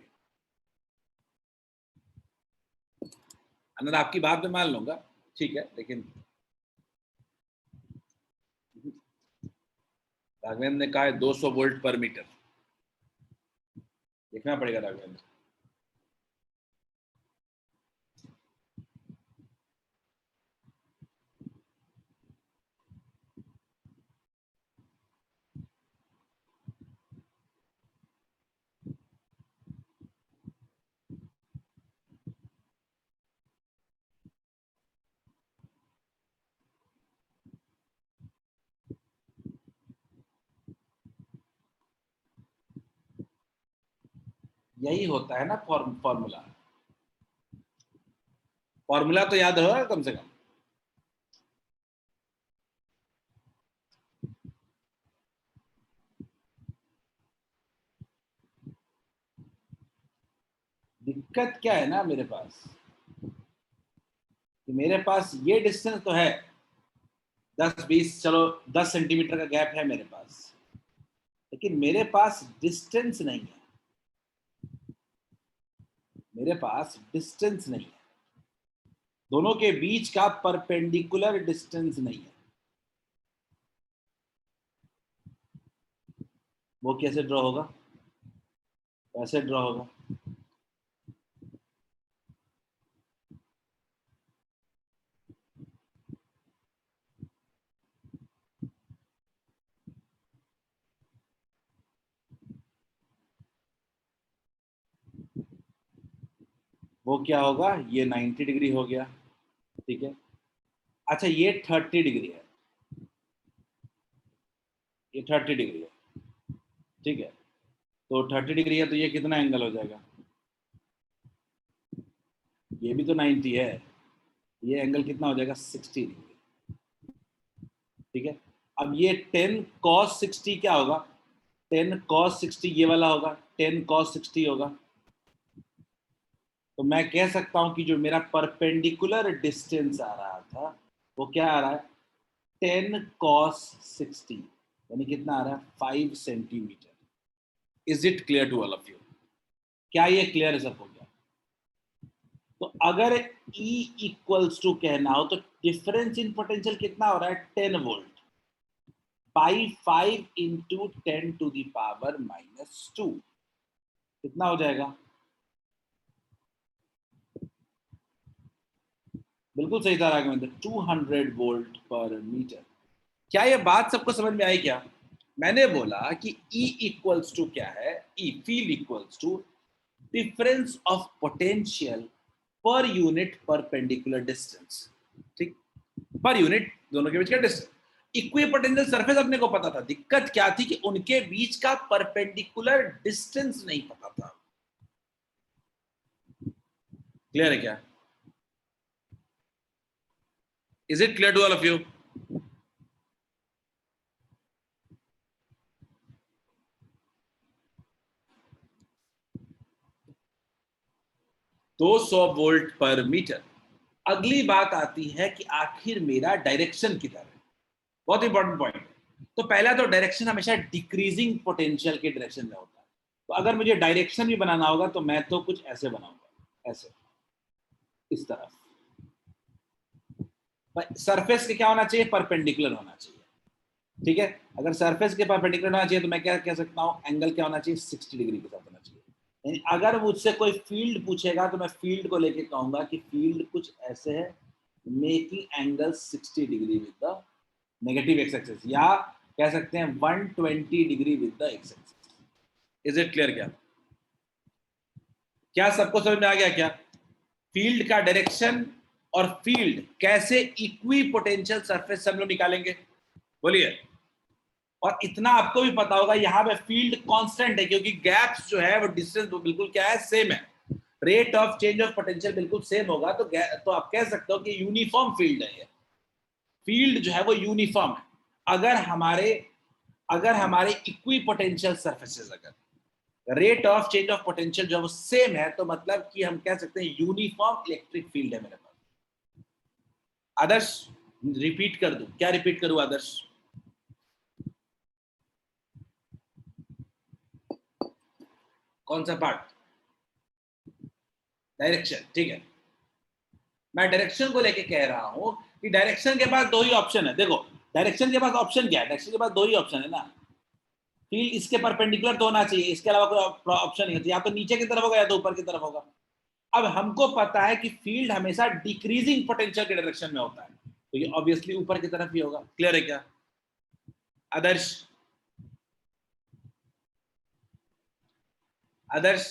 अगर आपकी बात में मान लूंगा, ठीक है, लेकिन राघवेंद्र ने कहा है 200 वोल्ट पर मीटर, देखना पड़ेगा राघवेंद्र। यही होता है ना फॉर्मूला। फॉर्मूला तो याद होगा कम से कम। दिक्कत क्या है ना मेरे पास, कि मेरे पास ये डिस्टेंस तो है 10-20, चलो 10 सेंटीमीटर का गैप है मेरे पास, लेकिन मेरे पास डिस्टेंस नहीं है। मेरे पास डिस्टेंस नहीं है, दोनों के बीच का परपेंडिकुलर डिस्टेंस नहीं है। वो कैसे ड्रॉ होगा? कैसे ड्रॉ होगा? वो क्या होगा, ये 90 डिग्री हो गया, ठीक है। अच्छा, ये 30 डिग्री है, ये 30 डिग्री है, ठीक है। तो 30 डिग्री है, तो ये कितना एंगल हो जाएगा? ये भी तो 90 है, ये एंगल कितना हो जाएगा? 60 डिग्री, ठीक है। अब ये 10 cos 60 क्या होगा? 10 cos 60 ये वाला होगा, 10 cos 60 होगा। तो मैं कह सकता हूं कि जो मेरा परपेंडिकुलर डिस्टेंस आ रहा था, वो क्या आ रहा है? 10 cos 60, यानी कितना आ रहा है? 5 centimetre. Is it clear to all of you? क्या ये क्लियर सब हो गया? तो अगर E इक्वल्स टू कहना हो, तो डिफरेंस इन पोटेंशियल कितना हो रहा है? 10 वोल्ट बाई 5 इंटू 10⁻⁻²। कितना हो जाएगा? बिल्कुल सही था राघवेंद्र, 200 वोल्ट पर मीटर। क्या ये बात सबको समझ में आई क्या? मैंने बोला कि E इक्वल्स टू क्या है? E field equals to difference of potential per unit perpendicular distance, ठीक। पर यूनिट दोनों के बीच का डिस्टेंस। इक्विपोटेंशियल सरफेस अपने को पता था, दिक्कत क्या थी कि उनके बीच का परपेंडिकुलर डिस्टेंस नहीं पता था। क्लियर है क्या? Is it clear to all of you? 200 volt per metre, अगली बात आती है कि आखिर मेरा डायरेक्शन किधर है, बहुत इंपॉर्टेंट पॉइंट है। तो पहला तो डायरेक्शन हमेशा डिक्रीजिंग पोटेंशियल के डायरेक्शन में होता है। तो अगर मुझे डायरेक्शन भी बनाना होगा तो मैं तो कुछ ऐसे बनाऊंगा, ऐसे, इस तरफ। सरफेस के क्या होना चाहिए, परपेंडिकुलर होना चाहिए, ठीक है। अगर सरफेस के परपेंडिकुलर होना चाहिए तो मैं क्या कह सकता हूँ, एंगल क्या होना चाहिए, 60 डिग्री के साथ होना चाहिए। यानी अगर मुझसे कोई फील्ड पूछेगा तो मैं फील्ड को लेके कहूंगा कि फील्ड कुछ ऐसे है, making angle 60 degree with the negative x axis, या कह सकते हैं 120 degree with the x axis. Is it clear? क्या सबको समझ में आ गया क्या? फील्ड का डायरेक्शन और फील्ड कैसे इक्वी पोटेंशियल सरफेस से हम लोग निकालेंगे, बोलिए। और इतना आपको भी पता होगा यहाँ पे फील्ड कांस्टेंट है, क्योंकि गैप्स जो है वो डिस्टेंस बिल्कुल क्या है, सेम है। Rate of change of potential बिल्कुल सेम होगा, तो आप कह सकते हो कि यूनिफॉर्म फील्ड है ये। फील्ड जो है वो यूनिफॉर्म है। अगर हमारे इक्वी पोटेंशियल सरफेसेस, अगर rate of change of potential जो है वो सेम है, तो मतलब कि हम कह सकते हैं यूनिफॉर्म इलेक्ट्रिक फील्ड है मेरे पास। आदर्श, रिपीट कर दूं क्या, रिपीट करूं आदर्श? कौन सा पार्ट? डायरेक्शन, ठीक है। मैं डायरेक्शन को लेके कह रहा हूं कि डायरेक्शन के पास दो ही ऑप्शन है। देखो, डायरेक्शन के पास ऑप्शन क्या है, डायरेक्शन के पास दो ही ऑप्शन है ना। फील्ड इसके परपेंडिकुलर तो होना चाहिए, इसके अलावा कोई ऑप्शन नहीं होता। या तो नीचे की तरफ होगा या तो ऊपर की तरफ होगा। अब हमको पता है कि फील्ड हमेशा डिक्रीजिंग पोटेंशियल के डायरेक्शन में होता है, तो ये ऑब्वियसली ऊपर की तरफ ही होगा। क्लियर है क्या Adarsh? Adarsh,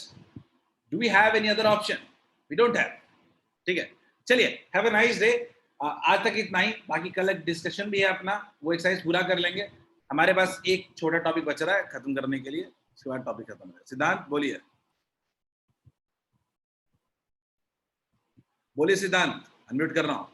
do we have any other option? We don't have, ठीक है। चलिए, हैव अ नाइस डे। आज तक इतना ही, बाकी कल एक डिस्कशन भी है अपना, वो एक्सरसाइज पूरा कर लेंगे। हमारे पास एक छोटा टॉपिक बच रहा है खत्म करने के लिए, उसके बाद टॉपिक खत्म है। सिद्धांत बोलिए, बोलिए सिद्धांत, अनम्यूट कर रहा हूं।